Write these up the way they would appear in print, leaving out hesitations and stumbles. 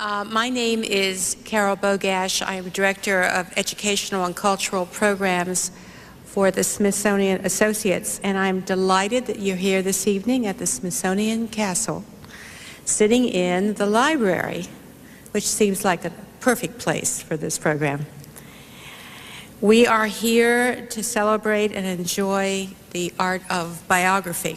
My name is Carol Bogash. I am Director of Educational and Cultural Programs for the Smithsonian Associates, and I'm delighted that you're here this evening at the Smithsonian Castle, sitting in the library, which seems like a perfect place for this program. We are here to celebrate and enjoy the art of biography.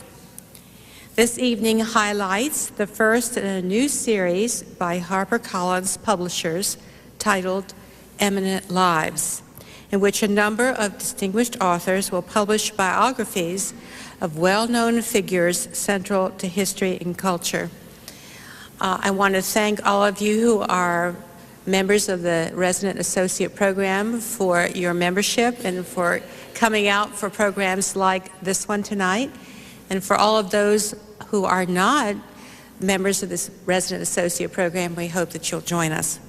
This evening highlights the first in a new series by HarperCollins Publishers titled Eminent Lives, in which a number of distinguished authors will publish biographies of well-known figures central to history and culture. I want to thank all of you who are members of the Resident Associate Program for your membership and for coming out for programs like this one tonight. And for all of those who are not members of this Resident Associate Program, we hope that you'll join us.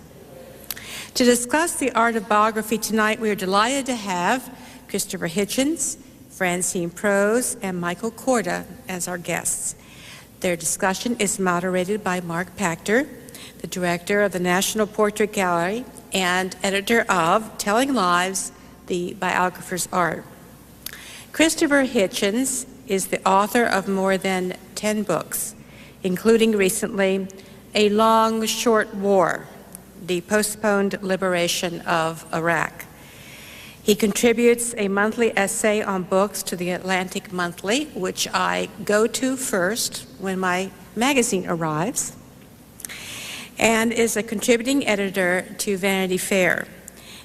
To discuss the art of biography tonight, we are delighted to have Christopher Hitchens, Francine Prose, and Michael Korda as our guests. Their discussion is moderated by Mark Pachter, the director of the National Portrait Gallery and editor of Telling Lives, the Biographer's Art. Christopher Hitchens is the author of more than 10 books, including recently A Long Short War, the postponed liberation of Iraq. He contributes a monthly essay on books to the Atlantic Monthly, which I go to first when my magazine arrives, and is a contributing editor to Vanity Fair.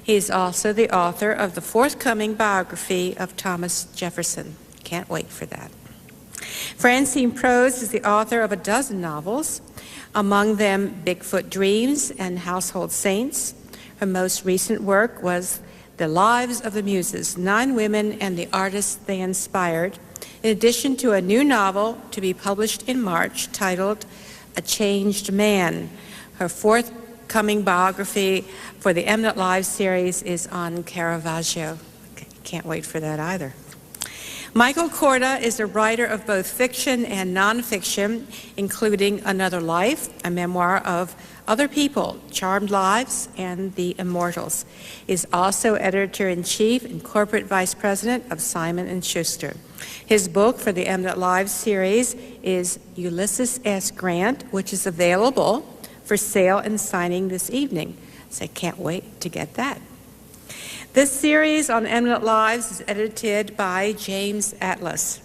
He is also the author of the forthcoming biography of Thomas Jefferson. Can't wait for that. Francine Prose is the author of a dozen novels, among them Bigfoot Dreams and Household Saints. Her most recent work was The Lives of the Muses, 9 Women and the Artists They Inspired, in addition to a new novel to be published in March titled A Changed Man. Her forthcoming biography for the Eminent Lives series is on Caravaggio. Can't wait for that either. Michael Korda is a writer of both fiction and nonfiction, including Another Life, a memoir of other people, Charmed Lives, and The Immortals. He is also editor-in-chief and corporate vice president of Simon & Schuster. His book for the Eminent Lives series is Ulysses S. Grant, which is available for sale and signing this evening. So I can't wait to get that. This series on Eminent Lives is edited by James Atlas.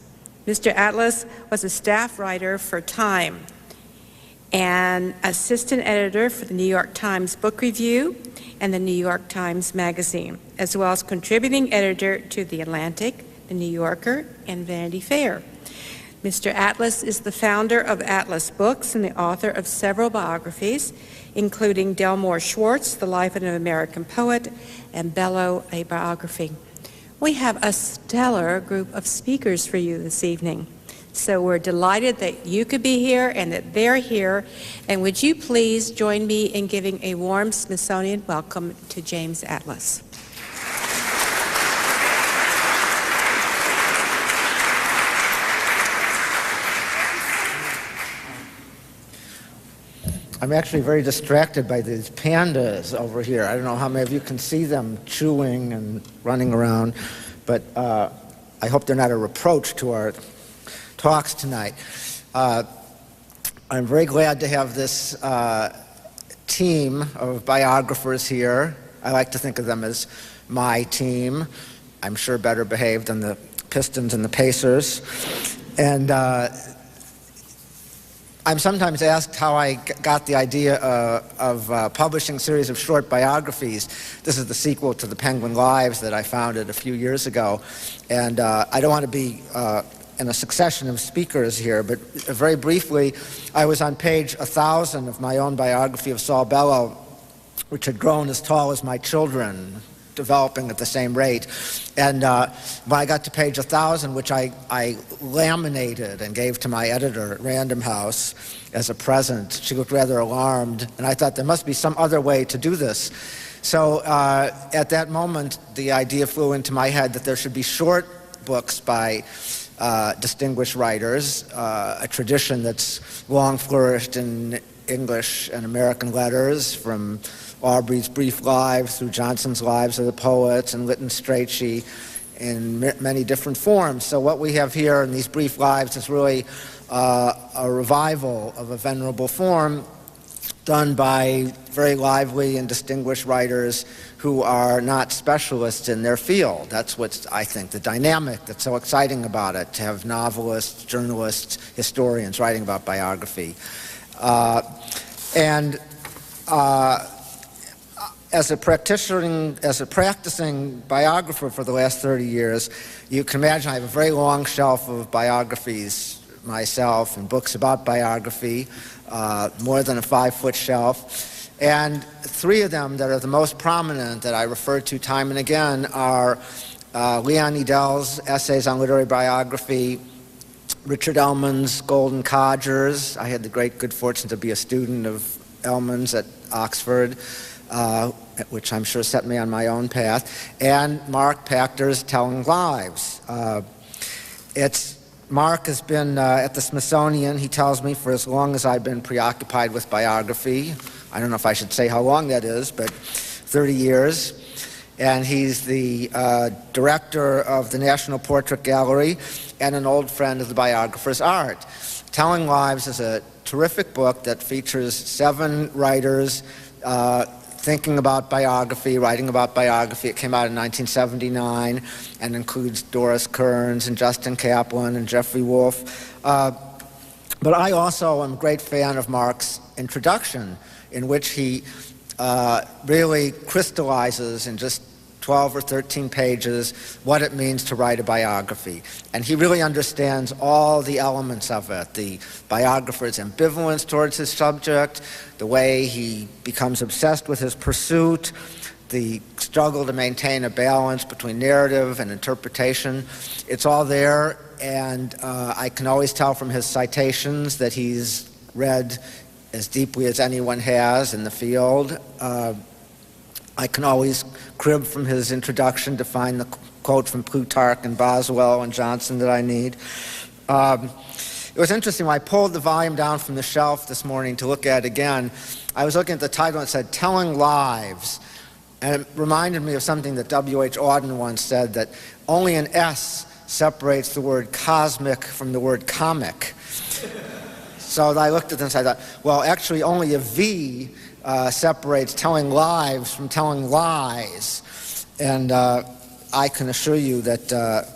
Mr. Atlas was a staff writer for Time and assistant editor for the New York Times Book Review and the New York Times Magazine, as well as contributing editor to The Atlantic, The New Yorker, and Vanity Fair. Mr. Atlas is the founder of Atlas Books and the author of several biographies, including Delmore Schwartz, The Life of an American Poet, and Bellow, a Biography. We have a stellar group of speakers for you this evening. So we're delighted that you could be here and that they're here. And would you please join me in giving a warm Smithsonian welcome to James Atlas. I'm actually very distracted by these pandas over here. I don't know how many of you can see them chewing and running around, but I hope they're not a reproach to our talks tonight. I'm very glad to have this team of biographers here. I like to think of them as my team. I'm sure better behaved than the Pistons and the Pacers. And I'm sometimes asked how I got the idea of publishing a series of short biographies. This is the sequel to the Penguin Lives that I founded a few years ago. And I don't want to be in a succession of speakers here, but very briefly, I was on page 1,000 of my own biography of Saul Bellow, which had grown as tall as my children, developing at the same rate. And when I got to page 1,000, which I laminated and gave to my editor at Random House as a present, she looked rather alarmed, and I thought there must be some other way to do this. So at that moment, the idea flew into my head that there should be short books by distinguished writers, a tradition that's long flourished in English and American letters, from Aubrey's brief lives through Johnson's Lives of the Poets and Lytton Strachey, in many different forms. So what we have here in these brief lives is really a revival of a venerable form done by very lively and distinguished writers who are not specialists in their field. That's what's, I think, the dynamic that's so exciting about it, to have novelists, journalists, historians writing about biography. As a practicing biographer for the last 30 years, you can imagine I have a very long shelf of biographies myself and books about biography, more than a 5-foot shelf. And 3 of them that are the most prominent that I refer to time and again are Leon Edell's Essays on Literary Biography, Richard Ellman's Golden Codgers. I had the great good fortune to be a student of Ellman's at Oxford, which I'm sure set me on my own path, and Mark Pachter's Telling Lives. Mark has been at the Smithsonian, he tells me, for as long as I've been preoccupied with biography. I don't know if I should say how long that is, but 30 years. And he's the director of the National Portrait Gallery and an old friend of the biographer's art. Telling Lives is a terrific book that features 7 writers thinking about biography, writing about biography. It came out in 1979 and includes Doris Kearns and Justin Kaplan and Jeffrey Wolfe. But I also am a great fan of Mark's introduction, in which he really crystallizes in just 12 or 13 pages what it means to write a biography. And he really understands all the elements of it, the biographer's ambivalence towards his subject, the way he becomes obsessed with his pursuit, the struggle to maintain a balance between narrative and interpretation. It's all there, and I can always tell from his citations that he's read as deeply as anyone has in the field. I can always crib from his introduction to find the quote from Plutarch and Boswell and Johnson that I need. It was interesting, when I pulled the volume down from the shelf this morning to look at it again, I was looking at the title and it said, Telling Lives. And it reminded me of something that W.H. Auden once said, that only an S separates the word cosmic from the word comic. So I looked at this and I thought, well, actually only a V separates Telling Lives from telling lies. And I can assure you that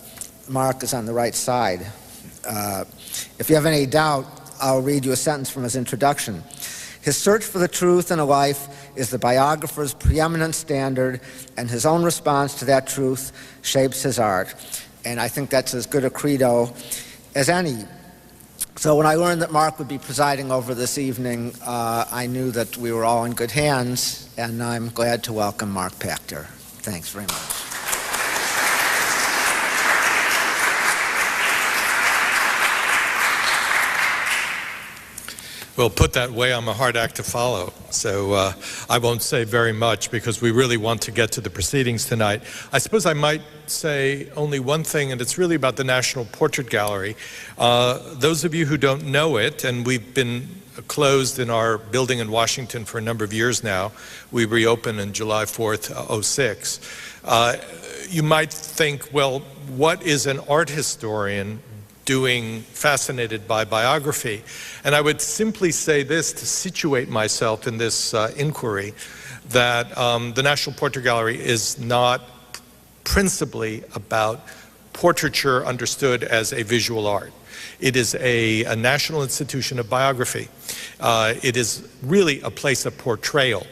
Mark is on the right side. If you have any doubt, I'll read you a sentence from his introduction. His search for the truth in a life is the biographer's preeminent standard, and his own response to that truth shapes his art. And I think that's as good a credo as any. So when I learned that Mark would be presiding over this evening, I knew that we were all in good hands, and I'm glad to welcome Mark Pachter. Thanks very much. Well, put that way, I'm a hard act to follow. So I won't say very much because we really want to get to the proceedings tonight. I suppose I might say only one thing, and it's really about the National Portrait Gallery. Those of you who don't know it, and we've been closed in our building in Washington for a number of years now. We reopened on July 4th, 06. You might think, well, what is an art historian doing fascinated by biography? And I would simply say this to situate myself in this inquiry, that the National Portrait Gallery is not principally about portraiture understood as a visual art. It is a national institution of biography. It is really a place of portrayal.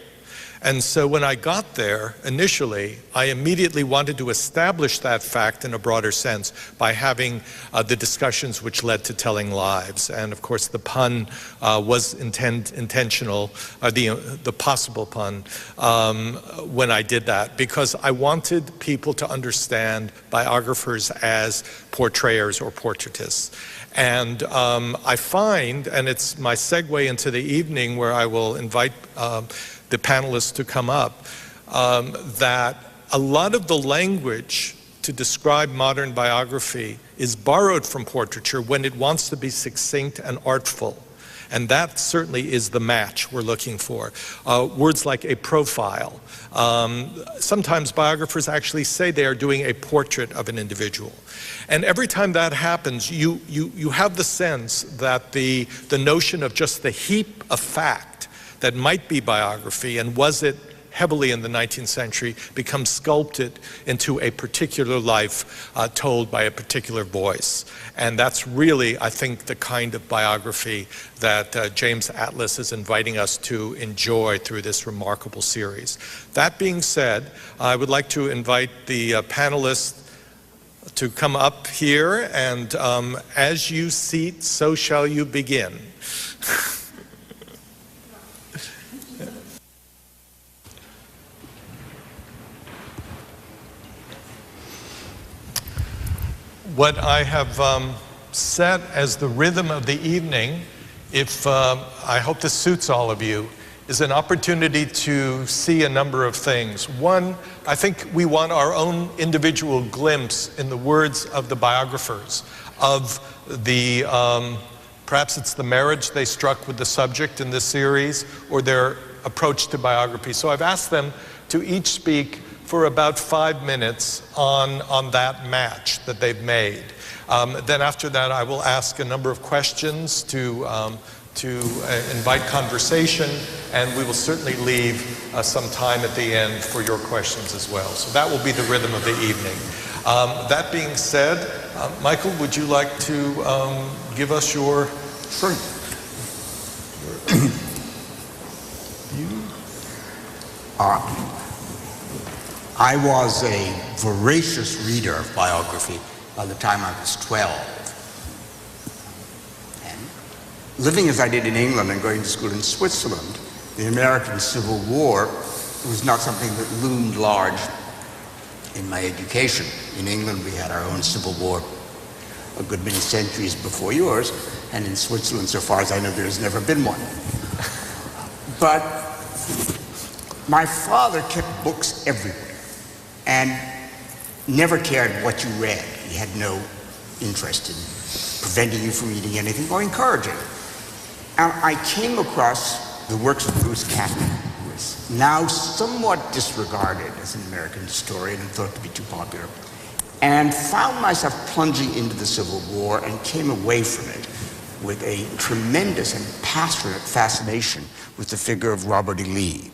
And so when I got there initially, I immediately wanted to establish that fact in a broader sense by having the discussions which led to Telling Lives. And of course the pun was intentional, the possible pun, when I did that, because I wanted people to understand biographers as portrayers or portraitists. And I find, and it's my segue into the evening where I will invite the panelists to come up, that a lot of the language to describe modern biography is borrowed from portraiture when it wants to be succinct and artful. And that certainly is the match we're looking for. Words like a profile. Sometimes biographers actually say they are doing a portrait of an individual. And every time that happens, you have the sense that the notion of just the heap of fact that might be biography, and was it heavily in the 19th century, becomes sculpted into a particular life told by a particular voice. And that's really, I think, the kind of biography that James Atlas is inviting us to enjoy through this remarkable series. That being said, I would like to invite the panelists to come up here, and as you seat, so shall you begin. What I have set as the rhythm of the evening, if I hope this suits all of you, is an opportunity to see a number of things. One, I think we want our own individual glimpse in the words of the biographers of the, perhaps it's the marriage they struck with the subject in this series, or their approach to biography. So I've asked them to each speak for about 5 minutes on that match that they've made. Then after that, I will ask a number of questions to invite conversation, and we will certainly leave some time at the end for your questions as well. So that will be the rhythm of the evening. That being said, Michael, would you like to give us your view? I was a voracious reader of biography by the time I was 12. And living as I did in England and going to school in Switzerland, the American Civil War was not something that loomed large in my education. In England, we had our own Civil War a good many centuries before yours, and in Switzerland, so far as I know, there's never been one. But my father kept books everywhere and never cared what you read. He had no interest in preventing you from reading anything or encouraging. And I came across the works of Bruce Catton, who is now somewhat disregarded as an American historian and thought to be too popular, and found myself plunging into the Civil War and came away from it with a tremendous and passionate fascination with the figure of Robert E. Lee.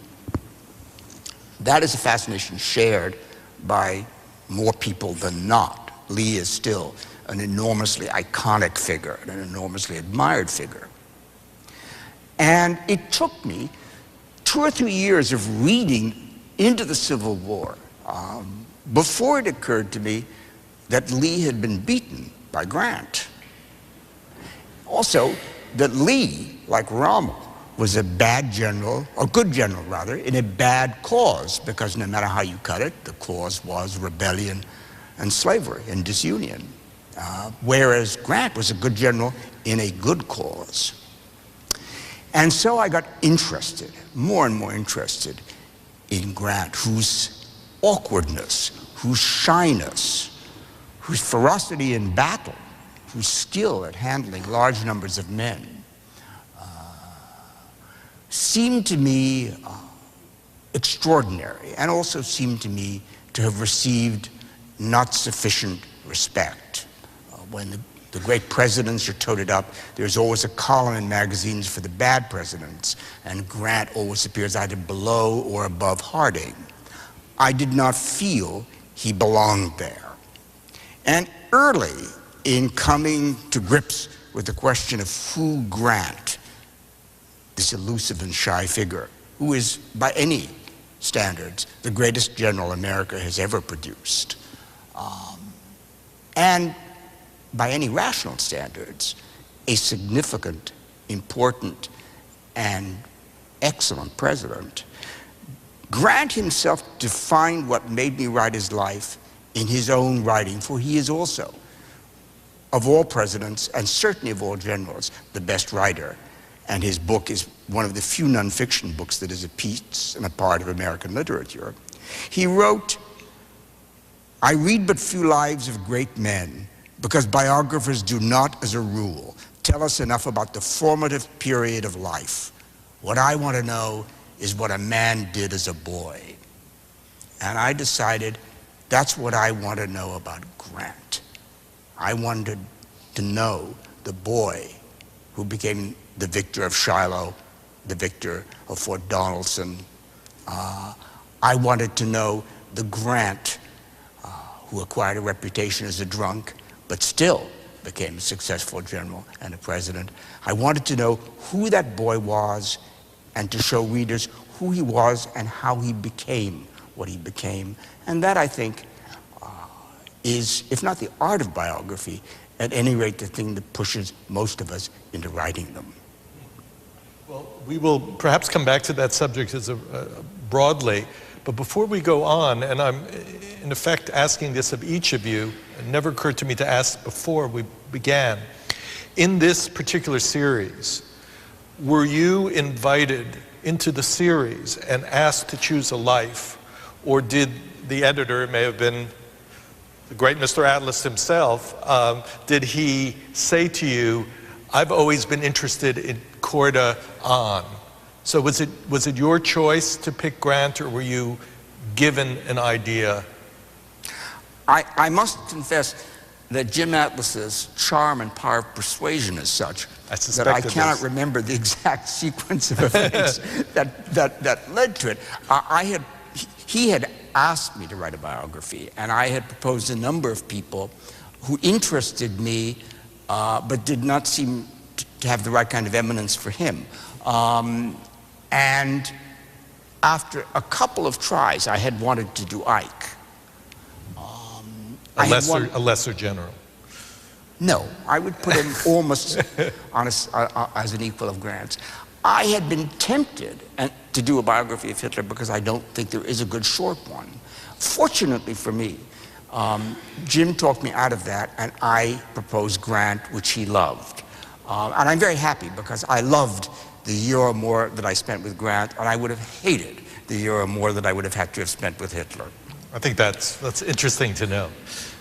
That is a fascination shared by more people than not. Lee is still an enormously iconic figure, an enormously admired figure. And it took me 2 or 3 years of reading into the Civil War before it occurred to me that Lee had been beaten by Grant. Also, that Lee, like Rommel, was a bad general, or good general rather, in a bad cause, because no matter how you cut it, the cause was rebellion and slavery and disunion. Whereas Grant was a good general in a good cause. And so I got interested, more and more interested, in Grant, whose awkwardness, whose shyness, whose ferocity in battle, whose skill at handling large numbers of men, seemed to me extraordinary, and also seemed to me to have received not sufficient respect. When the great presidents are toted up, there's always a column in magazines for the bad presidents, and Grant always appears either below or above Harding. I did not feel he belonged there. And early in coming to grips with the question of who Grant, this elusive and shy figure, who is, by any standards, the greatest general America has ever produced, and by any rational standards, a significant, important, and excellent president. Grant himself defined what made me write his life in his own writing, for he is also, of all presidents, and certainly of all generals, the best writer. And his book is one of the few nonfiction books that is a piece and a part of American literature. He wrote, "I read but few lives of great men, because biographers do not, as a rule, tell us enough about the formative period of life. What I want to know is what a man did as a boy. And I decided that's what I want to know about Grant. I wanted to know the boy who became the victor of Shiloh, the victor of Fort Donelson. I wanted to know the Grant who acquired a reputation as a drunk, but still became a successful general and a president. I wanted to know who that boy was and to show readers who he was and how he became what he became. And that, I think, is, if not the art of biography, at any rate the thing that pushes most of us into writing them. Well, we will perhaps come back to that subject as broadly, but before we go on, and I'm in effect asking this of each of you, it never occurred to me to ask before we began. In this particular series, were you invited into the series and asked to choose a life, or did the editor, it may have been the great Mr. Atlas himself, did he say to you, I've always been interested in Corda on? So was it your choice to pick Grant, or were you given an idea? I must confess that Jim Atlas's charm and power of persuasion is such that I cannot remember the exact sequence of events that led to it. He had asked me to write a biography, and I had proposed a number of people who interested me, but did not seem to have the right kind of eminence for him. And after a couple of tries, I had wanted to do Ike. A lesser general. No, I would put him almost as an equal of Grant's. I had been tempted to do a biography of Hitler because I don't think there is a good short one. Fortunately for me, Jim talked me out of that, and I proposed Grant, which he loved. And I'm very happy because I loved the year or more that I spent with Grant, and I would have hated the year or more that I would have had to have spent with Hitler. I think that's interesting to know.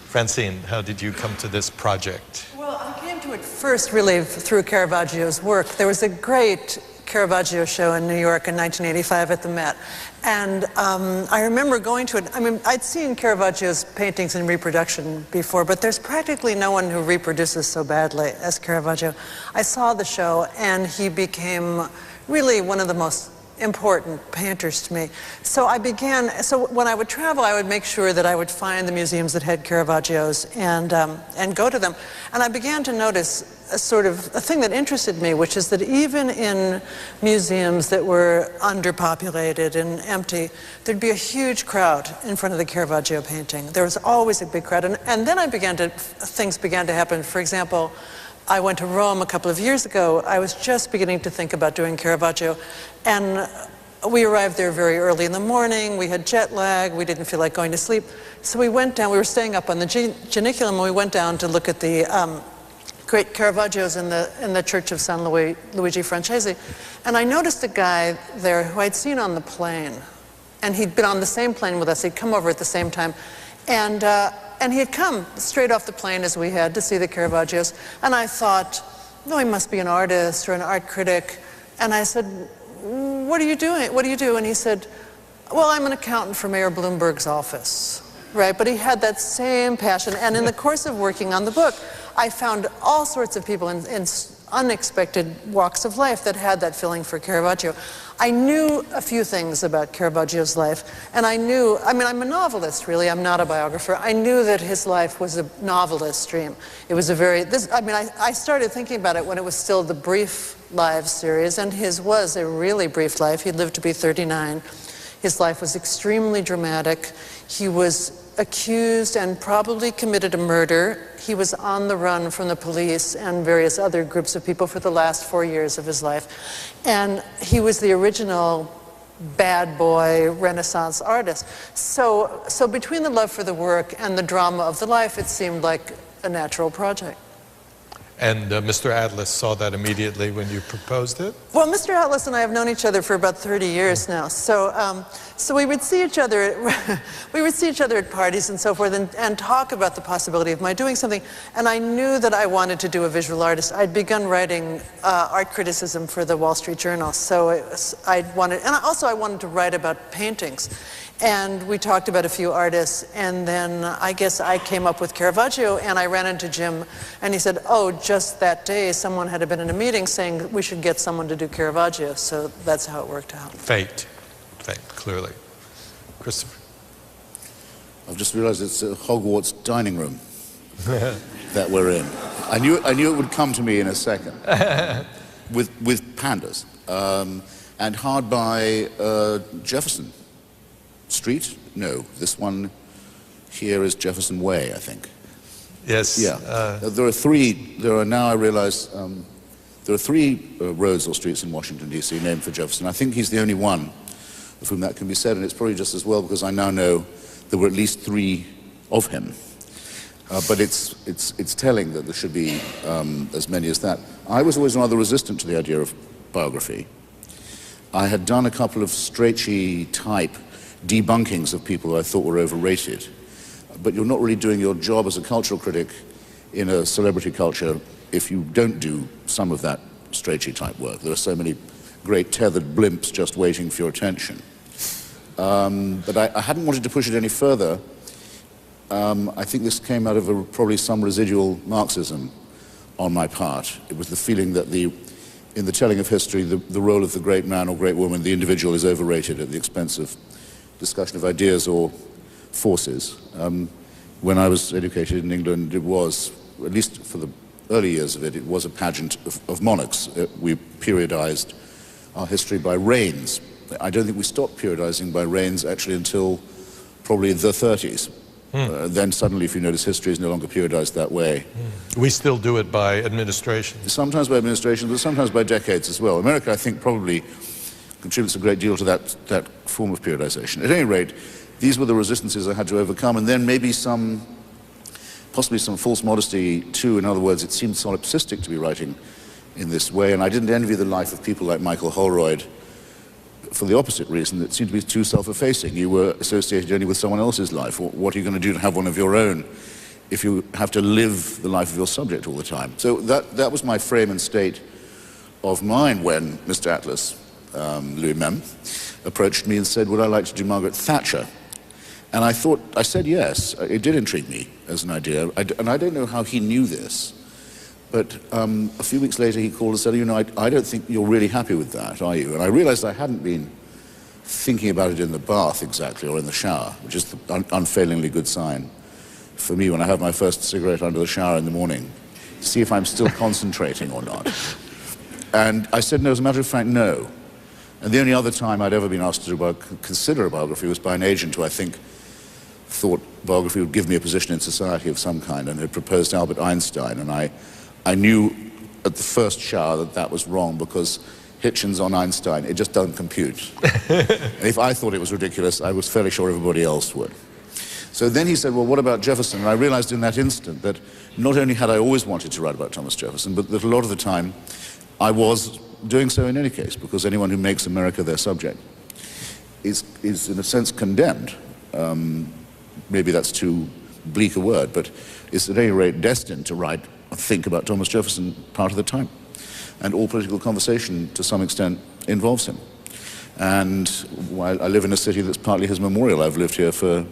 Francine, how did you come to this project? Well, I came to it first really through Caravaggio's work. There was a great Caravaggio show in New York in 1985 at the Met. And I remember going to it. I mean, I'd seen Caravaggio's paintings in reproduction before, but there's practically no one who reproduces so badly as Caravaggio. I saw the show, and he became really one of the most important painters to me. So when I would travel, I would make sure that I would find the museums that had Caravaggios and go to them. And I began to notice a thing that interested me, which is that even in museums that were underpopulated and empty, there'd be a huge crowd in front of the Caravaggio painting. There was always a big crowd. And then things began to happen. For example, I went to Rome a couple of years ago. I was just beginning to think about doing Caravaggio, and we arrived there very early in the morning. We had jet lag. We didn't feel like going to sleep. So we went down. We were staying up on the Janiculum, and we went down to look at the great Caravaggios in the Church of San Luigi Francesi. And I noticed a guy there who I'd seen on the plane, and he'd been on the same plane with us. He'd come over at the same time. And he had come straight off the plane as we had to see the Caravaggios. And I thought, no, he must be an artist or an art critic. And I said, what are you doing? What do you do? And he said, well, I'm an accountant for Mayor Bloomberg's office. Right? But he had that same passion. And in the course of working on the book, I found all sorts of people in unexpected walks of life that had that feeling for Caravaggio. I knew a few things about Caravaggio's life, and I'm a novelist, really. I'm not a biographer. I knew that his life was a novelist's dream. It was I started thinking about it when it was still the Brief Lives series, and his was a really brief life. He lived to be 39. His life was extremely dramatic. He was accused and probably committed a murder. He was on the run from the police and various other groups of people for the last 4 years of his life. And he was the original bad boy Renaissance artist. So between the love for the work and the drama of the life, it seemed like a natural project. And Mr. Atlas saw that immediately when you proposed it? Well, Mr. Atlas and I have known each other for about 30 years now. So we would see each other at parties and so forth and talk about the possibility of my doing something. And I knew that I wanted to do a visual artist. I'd begun writing art criticism for the Wall Street Journal. So I wanted to write about paintings. And we talked about a few artists, and then I guess I came up with Caravaggio, and I ran into Jim, and he said, oh, just that day someone had been in a meeting saying we should get someone to do Caravaggio, so that's how it worked out. Fate, clearly. Christopher? I've just realized it's a Hogwarts dining room that we're in. I knew it would come to me in a second, with pandas, and hard by Jefferson Street? No, this one here is Jefferson Way, I think. Yes. Yeah. There are now, I realize, there are three roads or streets in Washington, D.C. named for Jefferson. I think he's the only one of whom that can be said, and it's probably just as well because I now know there were at least three of him. But it's telling that there should be as many as that. I was always rather resistant to the idea of biography. I had done a couple of Strachey type debunkings of people who I thought were overrated. But you're not really doing your job as a cultural critic in a celebrity culture if you don't do some of that Strachey type work. There are so many great tethered blimps just waiting for your attention. But I hadn't wanted to push it any further. I think this came out of probably some residual Marxism on my part. It was the feeling that in the telling of history, the role of the great man or great woman, the individual, is overrated at the expense of discussion of ideas or forces. When I was educated in England, it was, at least for the early years of it, it was a pageant of monarchs. We periodized our history by reigns. I don't think we stopped periodizing by reigns actually until probably the 30s. Then suddenly, if you notice, history is no longer periodized that way. We still do it by administration. Sometimes by administration, but sometimes by decades as well. America, I think, probably contributes a great deal to that form of periodization. At any rate, these were the resistances I had to overcome, and then maybe possibly some false modesty too. In other words, it seemed solipsistic to be writing in this way, and I didn't envy the life of people like Michael Holroyd for the opposite reason. It seemed to be too self-effacing. You were associated only with someone else's life. What are you going to do to have one of your own if you have to live the life of your subject all the time? So that was my frame and state of mind when Mr. Atlas, Louis Mem, approached me and said, would I like to do Margaret Thatcher? And I said yes. It did intrigue me as an idea. And I don't know how he knew this, but a few weeks later he called and said, you know, I don't think you're really happy with that, are you? And I realized I hadn't been thinking about it in the bath exactly, or in the shower, which is the unfailingly good sign for me when I have my first cigarette under the shower in the morning, to see if I'm still concentrating or not. And I said, no, as a matter of fact, no. And the only other time I'd ever been asked to consider a biography was by an agent who I think thought biography would give me a position in society of some kind, and had proposed Albert Einstein. And I knew at the first shower that was wrong, because Hitchens on Einstein, it just doesn't compute. And if I thought it was ridiculous, I was fairly sure everybody else would. So then he said, well, what about Jefferson? And I realized in that instant that not only had I always wanted to write about Thomas Jefferson, but that a lot of the time I was doing so in any case, because anyone who makes America their subject is in a sense condemned. Maybe that's too bleak a word, but is at any rate destined to write or think about Thomas Jefferson part of the time. And all political conversation to some extent involves him. And while I live in a city that's partly his memorial, I've lived here for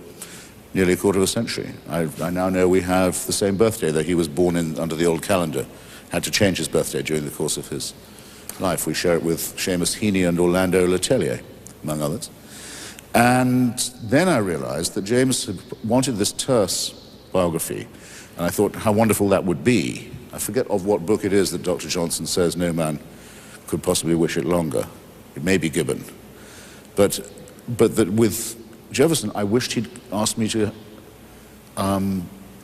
nearly a quarter of a century. I now know we have the same birthday, though he was born under the old calendar, had to change his birthday during the course of his life. We share it with Seamus Heaney and Orlando Letelier, among others. And then I realized that James had wanted this terse biography, and I thought how wonderful that would be. I forget of what book it is that Dr. Johnson says no man could possibly wish it longer. It may be Gibbon. But that with Jefferson, I wished he'd asked me to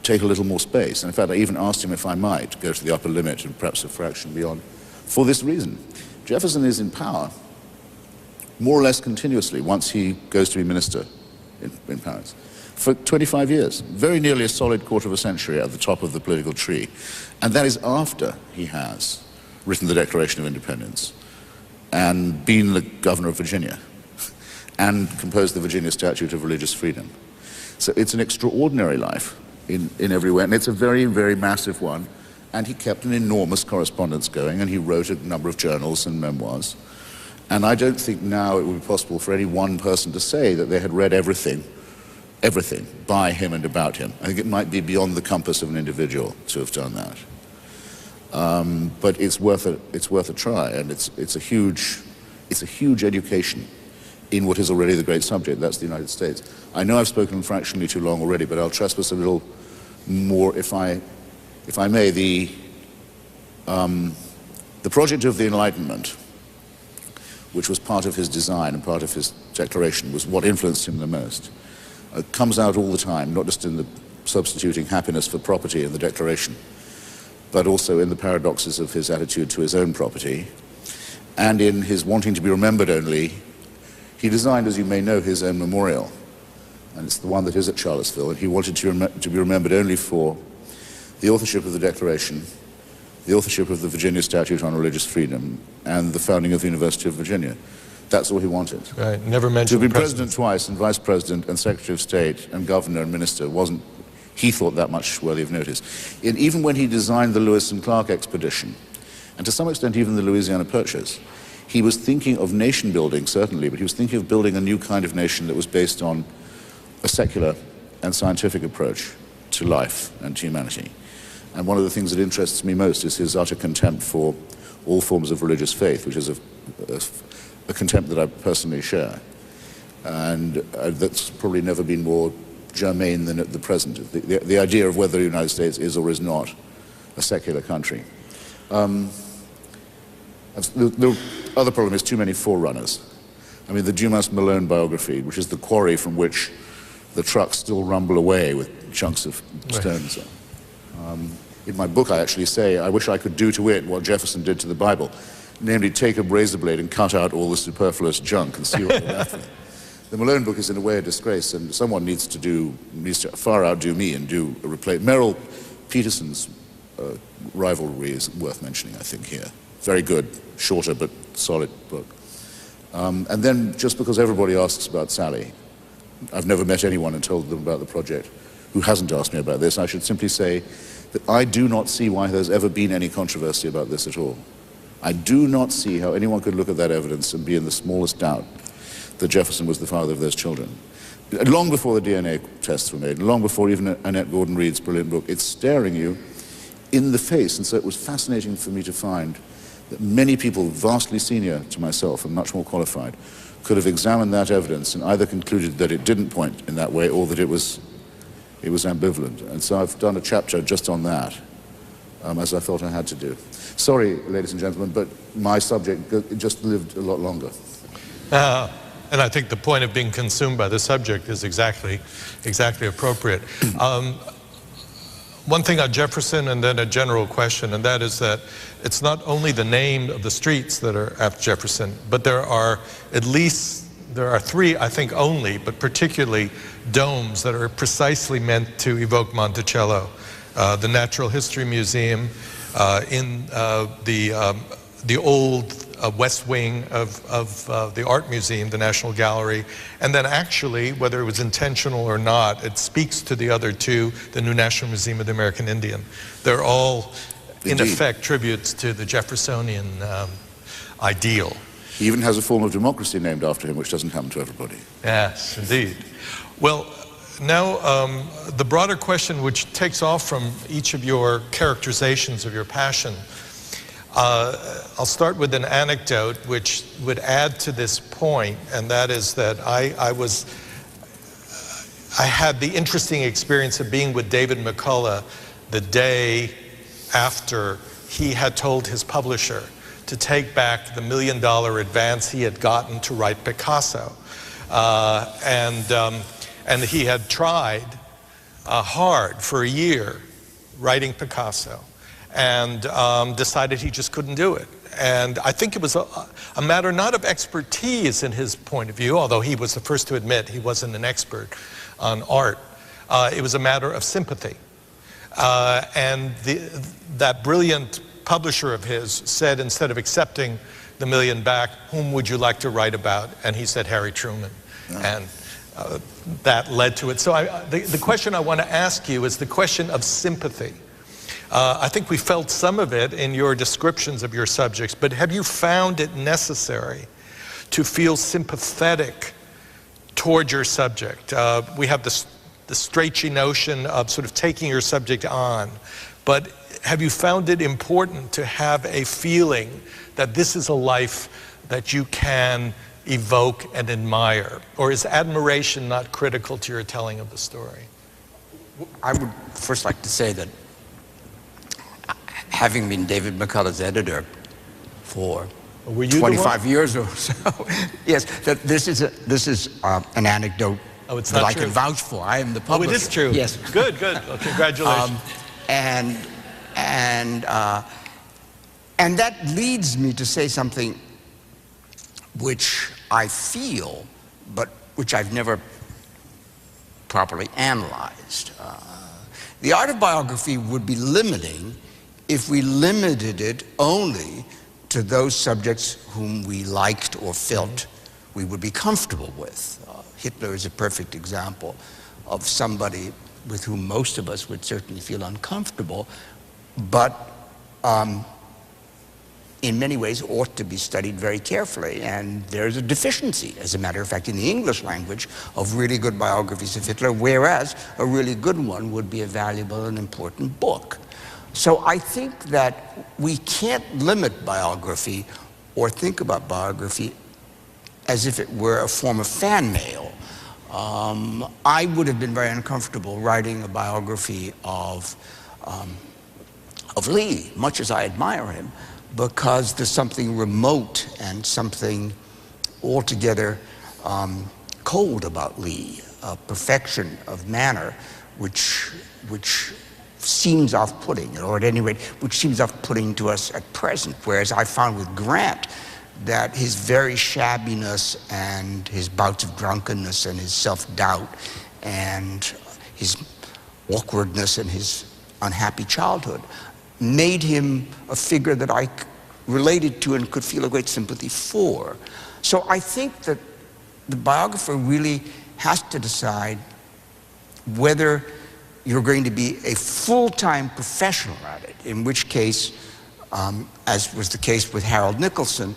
take a little more space. And in fact, I even asked him if I might go to the upper limit and perhaps a fraction beyond. For this reason, Jefferson is in power more or less continuously once he goes to be minister in Paris. for 25 years, very nearly a solid quarter of a century at the top of the political tree. And that is after he has written the Declaration of Independence and been the governor of Virginia and composed the Virginia Statute of Religious Freedom. So it's an extraordinary life in every way, and it's a very, very massive one. And he kept an enormous correspondence going, and he wrote a number of journals and memoirs. And I don't think now it would be possible for any one person to say that they had read everything by him and about him. I think it might be beyond the compass of an individual to have done that. But it's worth a try, and it's a huge education in what is already the great subject, that's the United States. I know I've spoken fractionally too long already, but I'll trespass a little more if I may. The project of the Enlightenment, which was part of his design and part of his declaration, was what influenced him the most. It comes out all the time, not just in the substituting happiness for property in the Declaration, but also in the paradoxes of his attitude to his own property, and in his wanting to be remembered only. He designed, as you may know, his own memorial, and it's the one that is at Charlottesville, and he wanted to be remembered only for the authorship of the Declaration, the authorship of the Virginia Statute on Religious Freedom, and the founding of the University of Virginia. That's all he wanted. Right, never mentioned to be president twice, and vice president, and secretary of state, and governor and minister wasn't, he thought, that much worthy of notice. Even when he designed the Lewis and Clark expedition, and to some extent even the Louisiana Purchase, he was thinking of nation building, certainly, but he was thinking of building a new kind of nation that was based on a secular and scientific approach to life and to humanity. And one of the things that interests me most is his utter contempt for all forms of religious faith, which is a contempt that I personally share. And that's probably never been more germane than at the present. The idea of whether the United States is or is not a secular country. The other problem is too many forerunners. I mean, the Dumas Malone biography, which is the quarry from which the trucks still rumble away with chunks of stones. In my book, I actually say, I wish I could do to it what Jefferson did to the Bible, namely take a razor blade and cut out all the superfluous junk and see what we're left with. The Malone book is in a way a disgrace, and someone needs to far outdo me and do a replay. Merrill Peterson's Rivalry is worth mentioning, I think, here. Very good, shorter but solid book. And then, just because everybody asks about Sally, I've never met anyone and told them about the project who hasn't asked me about this. I should simply say that I do not see why there's ever been any controversy about this at all. I do not see how anyone could look at that evidence and be in the smallest doubt that Jefferson was the father of those children. Long before the DNA tests were made, long before even Annette Gordon Reed's brilliant book, it's staring you in the face. And so it was fascinating for me to find that many people vastly senior to myself and much more qualified could have examined that evidence and either concluded that it didn't point in that way or that it was ambivalent. And so I've done a chapter just on that, as I thought I had to do. Sorry, ladies and gentlemen, but my subject just lived a lot longer. And I think the point of being consumed by the subject is exactly appropriate. One thing on Jefferson, and then a general question, and that is that it's not only the name of the streets that are after Jefferson, but there are three, I think only, but particularly domes that are precisely meant to evoke Monticello. The Natural History Museum, in the old west wing of the Art Museum, the National Gallery, and then actually, whether it was intentional or not, it speaks to the other two, the new National Museum of the American Indian. They're all, in effect, tributes to the Jeffersonian ideal. He even has a form of democracy named after him, which doesn't happen to everybody. Yes, indeed. Well, now, the broader question, which takes off from each of your characterizations of your passion, I'll start with an anecdote which would add to this point, and that is that I had the interesting experience of being with David McCullough the day after he had told his publisher to take back the $1 million advance he had gotten to write Picasso. And he had tried hard for a year writing Picasso, and decided he just couldn't do it. And I think it was a matter not of expertise in his point of view, although he was the first to admit he wasn't an expert on art. It was a matter of sympathy. And that brilliant publisher of his said, instead of accepting the $1 million back, whom would you like to write about? And he said Harry Truman. And that led to it. So the question I want to ask you is the question of sympathy. I think we felt some of it in your descriptions of your subjects, but have you found it necessary to feel sympathetic toward your subject? We have the straightgy notion of sort of taking your subject on, but have you found it important to have a feeling that this is a life that you can evoke and admire? Or is admiration not critical to your telling of the story? I would first like to say that having been David McCullough's editor for 25 years or so, yes, that this is an anecdote that I can vouch for. I am the publisher. Oh, it is true. Yes. Good, good. Well, congratulations. And that leads me to say something which I feel, but which I've never properly analyzed. The art of biography would be limiting if we limited it only to those subjects whom we liked or felt we would be comfortable with. Hitler is a perfect example of somebody with whom most of us would certainly feel uncomfortable, but in many ways ought to be studied very carefully. And there's a deficiency, as a matter of fact, in the English language of really good biographies of Hitler, whereas a really good one would be a valuable and important book. So I think that we can't limit biography or think about biography as if it were a form of fan mail. I would have been very uncomfortable writing a biography of Lee, much as I admire him, because there's something remote and something altogether cold about Lee, a perfection of manner which seems off-putting, or at any rate, which seems off-putting to us at present, whereas I found with Grant that his very shabbiness and his bouts of drunkenness and his self-doubt and his awkwardness and his unhappy childhood made him a figure that I related to and could feel a great sympathy for. So I think that the biographer really has to decide whether you're going to be a full-time professional at it, in which case, as was the case with Harold Nicholson,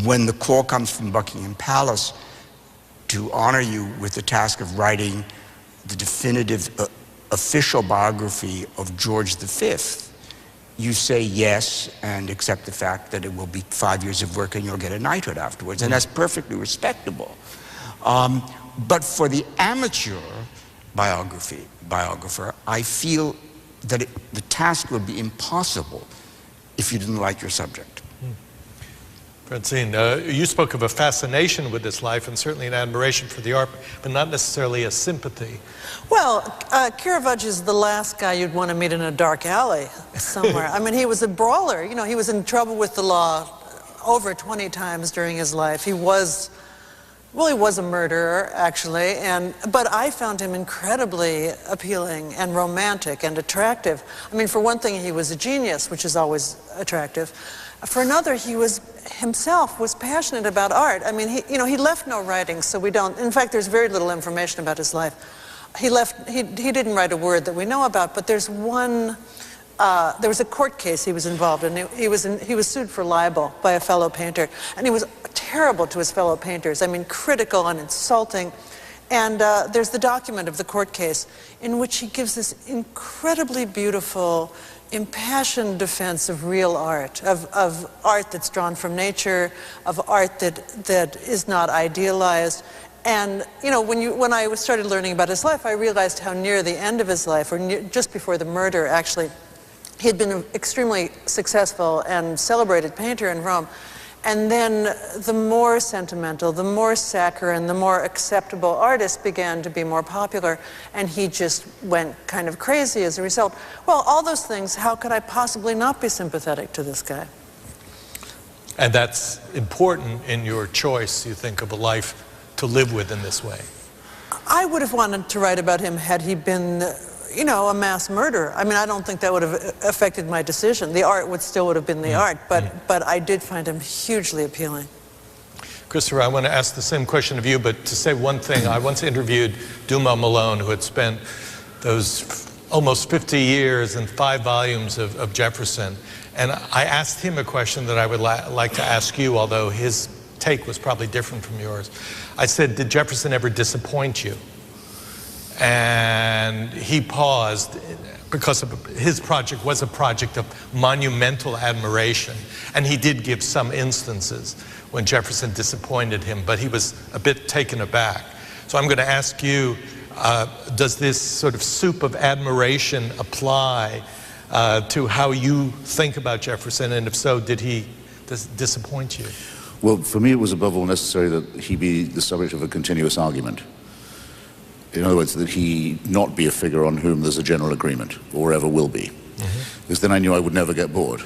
when the call comes from Buckingham Palace to honor you with the task of writing the definitive official biography of George V, you say yes and accept the fact that it will be 5 years of work and you'll get a knighthood afterwards, and that's perfectly respectable. But for the amateur biographer, I feel that the task would be impossible if you didn't like your subject. Francine, you spoke of a fascination with this life and certainly an admiration for the art, but not necessarily a sympathy. Well, Caravaggio is the last guy you'd want to meet in a dark alley somewhere. I mean, he was a brawler. You know, he was in trouble with the law over 20 times during his life. He was a murderer, actually, but I found him incredibly appealing and romantic and attractive. I mean, for one thing, he was a genius, which is always attractive. For another, he himself was passionate about art. I mean, he left no writings, so we don't. In fact, there's very little information about his life. He didn't write a word that we know about, but there's one. There was a court case he was involved in. He was sued for libel by a fellow painter, and he was terrible to his fellow painters. I mean, critical and insulting. And there's the document of the court case in which he gives this incredibly beautiful, impassioned defense of real art, of art that's drawn from nature, of art that is not idealized. And when I started learning about his life, I realized how near the end of his life, or just before the murder, actually, he had been an extremely successful and celebrated painter in Rome. And then the more sentimental, the more saccharine, the more acceptable artists began to be more popular, and he just went kind of crazy as a result. Well, all those things, how could I possibly not be sympathetic to this guy? And that's important in your choice, you think, of a life to live with in this way. I would have wanted to write about him had he been, you know, a mass murderer. I mean, I don't think that would have affected my decision. The art still would have been the art, but I did find him hugely appealing. Christopher, I want to ask the same question of you, but to say one thing. I once interviewed Duma Malone, who had spent those almost 50 years and 5 volumes of Jefferson. And I asked him a question that I would like to ask you, although his take was probably different from yours. I said, did Jefferson ever disappoint you? And he paused because his project was a project of monumental admiration. And he did give some instances when Jefferson disappointed him, but he was a bit taken aback. So I'm going to ask you, does this sort of soup of admiration apply to how you think about Jefferson, and if so, did he disappoint you? Well, for me, it was above all necessary that he be the subject of a continuous argument. In other words, that he not be a figure on whom there's a general agreement, or ever will be. Because then I knew I would never get bored,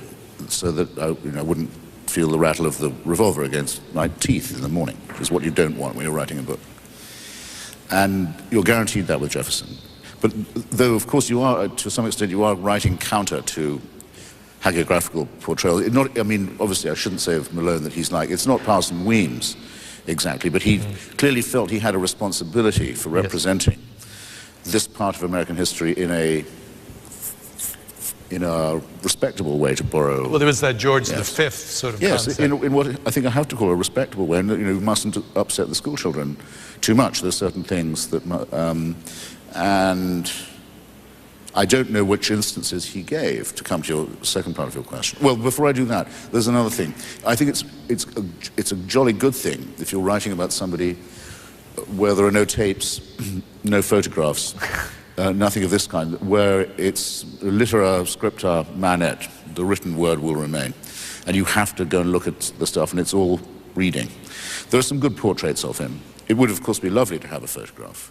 so that I wouldn't feel the rattle of the revolver against my teeth in the morning, which is what you don't want when you're writing a book. And you're guaranteed that with Jefferson. But though, of course, you are, to some extent, you are writing counter to hagiographical portrayal. I mean, obviously, I shouldn't say of Malone that he's like, it's not Parson Weems exactly, but he clearly felt he had a responsibility for representing this part of American history in a respectable way, to borrow. Well, there was that George V sort of concept. In what I think I have to call a respectable way, and you mustn't upset the school children too much. There's certain things that, and I don't know which instances he gave, to come to your second part of your question. Well, before I do that, there's another thing. I think it's a jolly good thing if you're writing about somebody where there are no tapes, no photographs, nothing of this kind, where it's litera scripta manet, the written word will remain. And you have to go and look at the stuff, and it's all reading. There are some good portraits of him. It would, of course, be lovely to have a photograph,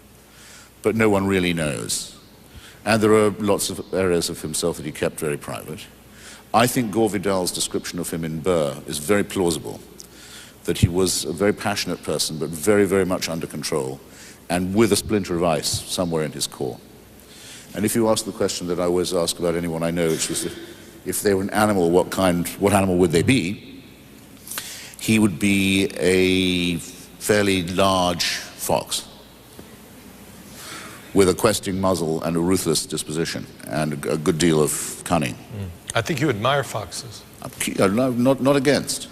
but no one really knows. And there are lots of areas of himself that he kept very private. I think Gore Vidal's description of him in Burr is very plausible, that he was a very passionate person, but very, very much under control, and with a splinter of ice somewhere in his core. And if you ask the question that I always ask about anyone I know, which is if they were an animal, what animal would they be? He would be a fairly large fox with a questing muzzle and a ruthless disposition and a good deal of cunning. I think you admire foxes. No, not against.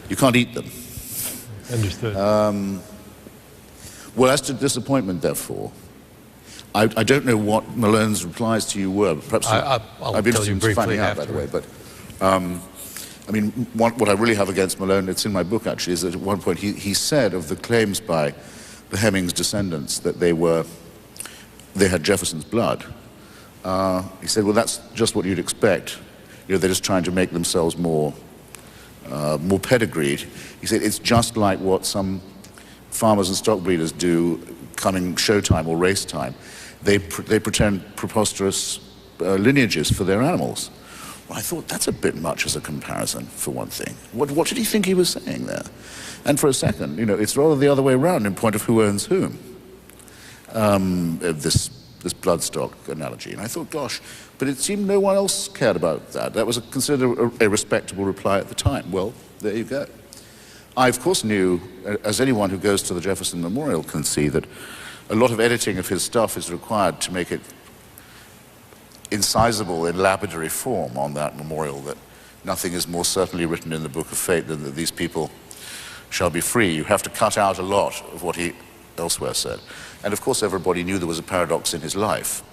You can't eat them. Understood. Well, as to disappointment, therefore, I don't know what Malone's replies to you were. Perhaps I'll tell you briefly finding out, by the way. But I mean, what I really have against Malone, it's in my book actually, is that at one point he said of the claims by the Hemmings descendants that they had Jefferson's blood. He said, well, that's just what you'd expect. They're just trying to make themselves more pedigreed. He said, it's just like what some farmers and stock breeders do coming showtime or race time. They pretend preposterous lineages for their animals. Well, I thought that's a bit much as a comparison, for one thing. What did he think he was saying there? And for a second, it's rather the other way around in point of who owns whom. This bloodstock analogy. And I thought, gosh, but it seemed no one else cared about that. That was considered a respectable reply at the time. Well, there you go. I, of course, knew, as anyone who goes to the Jefferson Memorial can see, that a lot of editing of his stuff is required to make it incisable in lapidary form on that memorial, that nothing is more certainly written in the Book of Fate than that these people shall be free. You have to cut out a lot of what he elsewhere said. And of course everybody knew there was a paradox in his life.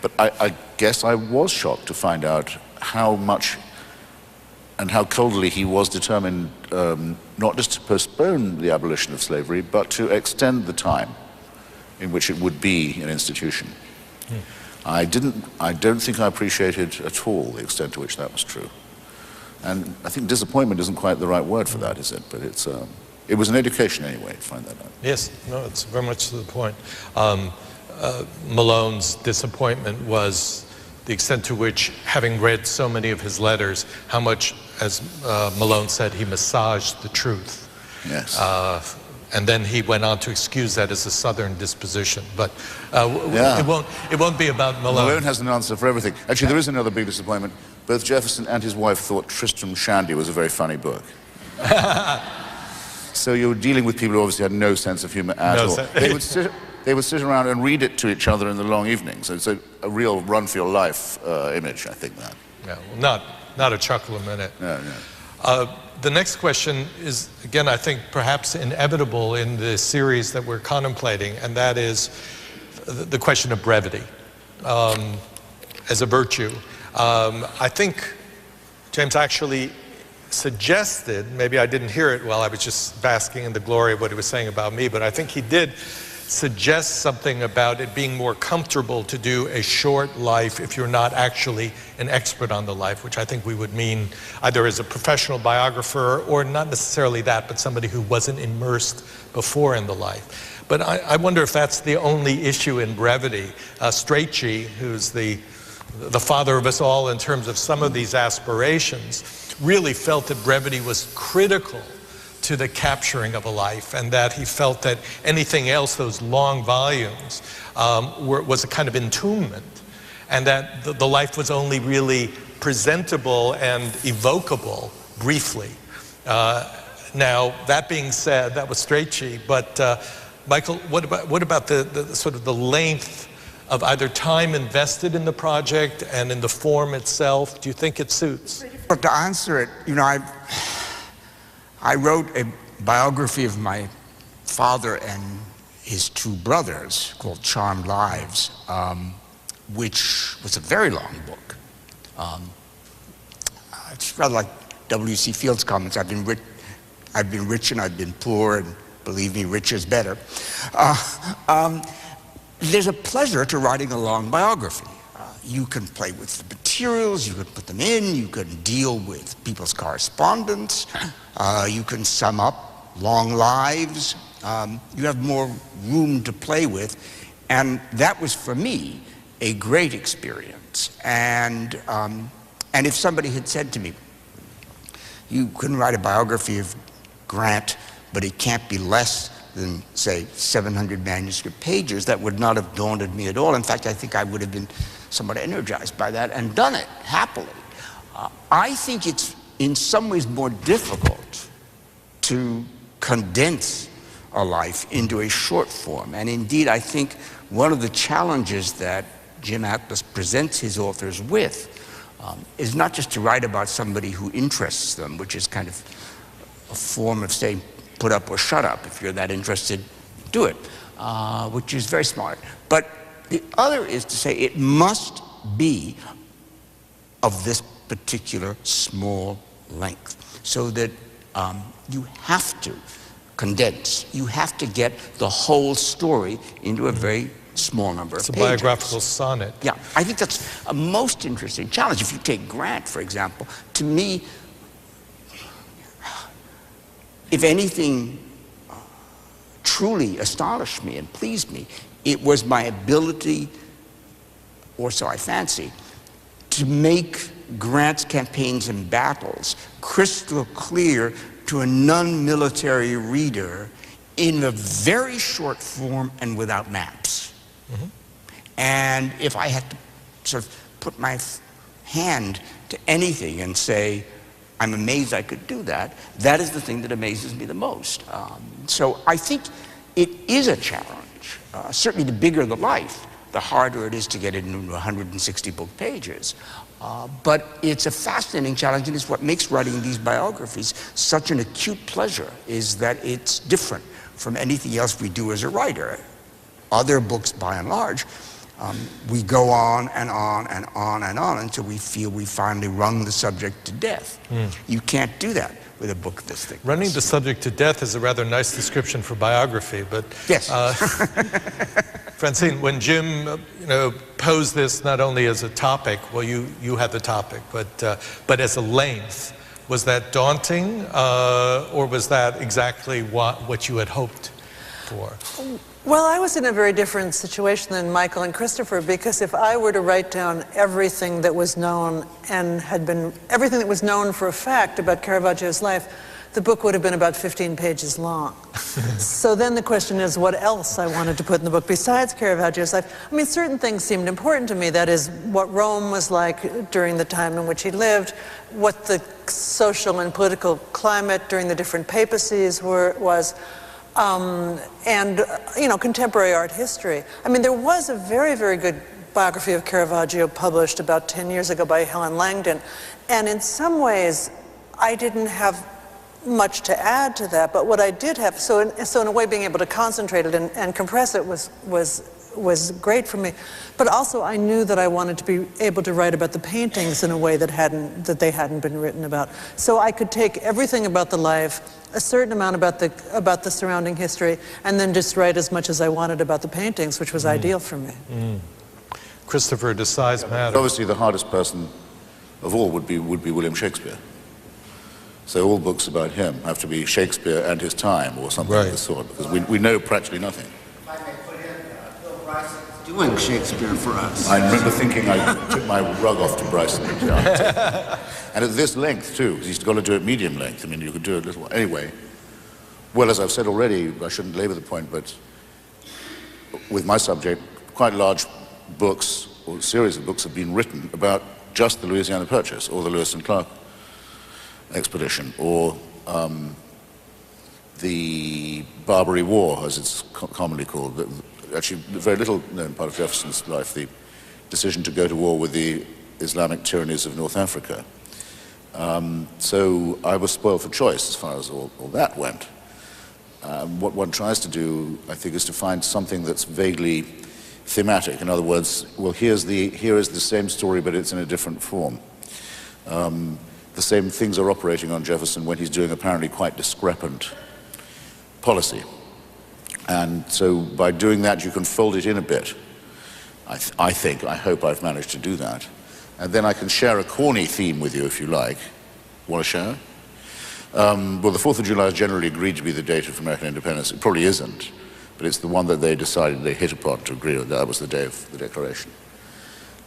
But I guess I was shocked to find out how much and how coldly he was determined not just to postpone the abolition of slavery, but to extend the time in which it would be an institution. I don't think I appreciated at all the extent to which that was true. And I think disappointment isn't quite the right word for that, is it? But it was an education anyway, to find that out. Yes, no, it's very much to the point. Malone's disappointment was the extent to which, having read so many of his letters, how much as Malone said, he massaged the truth. Yes. And then he went on to excuse that as a Southern disposition. But Yeah. it won't be about Malone. Malone has an answer for everything. Actually, there is another big disappointment. Both Jefferson and his wife thought Tristram Shandy was a very funny book. So you were dealing with people who obviously had no sense of humor at all. They would sit around and read it to each other in the long evenings. So it's a real run-for-your-life image, I think, that. Yeah, well, not a chuckle a minute. No, no. The next question is, again, I think perhaps inevitable in the series that we're contemplating, and that is the question of brevity as a virtue. I think James actually suggested, maybe I didn't hear it while I was just basking in the glory of what he was saying about me, but I think he did suggest something about it being more comfortable to do a short life if you're not actually an expert on the life, which I think we would mean either as a professional biographer or not necessarily that, but somebody who wasn't immersed before in the life. But I wonder if that's the only issue in brevity. Strachey, who's the father of us all in terms of some of these aspirations, really felt that brevity was critical to the capturing of a life, and that he felt that anything else, those long volumes, was a kind of entombment, and that the life was only really presentable and evocable briefly. Now, that being said, that was Strachey, but Michael, what about the sort of the length of either time invested in the project and in the form itself? Do you think it suits? But to answer it, you know, I wrote a biography of my father and his two brothers called Charmed Lives, which was a very long book. It's rather like W.C. Fields' comments, I've been rich and I've been poor, and believe me, rich is better. There's a pleasure to writing a long biography. You can play with the materials, you can put them in, you can deal with people's correspondence, you can sum up long lives, you have more room to play with, and that was for me a great experience. And if somebody had said to me, you couldn't write a biography of Grant, but it can't be less than, say, 700 manuscript pages, that would not have daunted me at all. In fact, I think I would have been somewhat energized by that and done it happily. I think it's in some ways more difficult to condense a life into a short form. And indeed, I think one of the challenges that Jim Atlas presents his authors with is not just to write about somebody who interests them, which is kind of a form of saying, put up or shut up. If you're that interested, do it, which is very smart. But the other is to say it must be of this particular small length, so that you have to condense. You have to get the whole story into a very small number of pages. It's a biographical sonnet. Yeah, I think that's a most interesting challenge. If you take Grant, for example, to me, if anything truly astonished me and pleased me, it was my ability, or so I fancy, to make Grant's campaigns and battles crystal clear to a non-military reader in a very short form and without maps. Mm-hmm. And if I had to sort of put my hand to anything and say, I'm amazed I could do that, that is the thing that amazes me the most. So I think it is a challenge. Certainly the bigger the life, the harder it is to get it into 160 book pages. But it's a fascinating challenge, and it's what makes writing these biographies such an acute pleasure, is that it's different from anything else we do as a writer. Other books, by and large, we go on and on and on and on until we feel we finally wrung the subject to death. You can't do that with a book this thick. Running the subject to death is a rather nice description for biography, but yes. Francine, when Jim posed this not only as a topic, well, you had the topic, but as a length, was that daunting, or was that exactly what you had hoped? for? Well, I was in a very different situation than Michael and Christopher, because if I were to write down everything that was known and everything that was known for a fact about Caravaggio's life, the book would have been about 15 pages long. So then the question is, what else I wanted to put in the book besides Caravaggio's life? I mean, certain things seemed important to me. That is, what Rome was like during the time in which he lived, what the social and political climate during the different papacies was, and, you know, contemporary art history. I mean, there was a very, very good biography of Caravaggio published about 10 years ago by Helen Langdon, and in some ways, I didn't have much to add to that, but what I did have, so in a way, being able to concentrate it and compress it was great for me. But also, I knew that I wanted to be able to write about the paintings in a way that they hadn't been written about. So I could take everything about the life, a certain amount about the surrounding history, and then just write as much as I wanted about the paintings, which was ideal for me. Christopher, does size matter? Obviously, the hardest person of all would be William Shakespeare. So all books about him have to be Shakespeare and his time, or something of the sort, because we know practically nothing. If I may put in, Bill Bryson is doing Shakespeare for us. I remember thinking I took my rug off to Bryson. And at this length, too, because he's got to do it medium length. I mean, you could do it a little. Anyway, well, as I've said already, I shouldn't labor the point, but with my subject, quite large books, or series of books have been written about just the Louisiana Purchase, or the Lewis and Clark expedition, or the Barbary War, as it's commonly called. Actually, very little known part of Jefferson's life, the decision to go to war with the Islamic tyrannies of North Africa. So I was spoiled for choice as far as all that went. What one tries to do, I think, is to find something that's vaguely thematic. In other words, well, here is the same story, but it's in a different form. The same things are operating on Jefferson when he's doing apparently quite discrepant policy. And so by doing that, you can fold it in a bit. I hope I've managed to do that. And then I can share a corny theme with you, if you like. Want to share? Well, the 4th of July is generally agreed to be the date of American independence. It probably isn't, but it's the one that they decided, they hit upon to agree on. That was the day of the Declaration.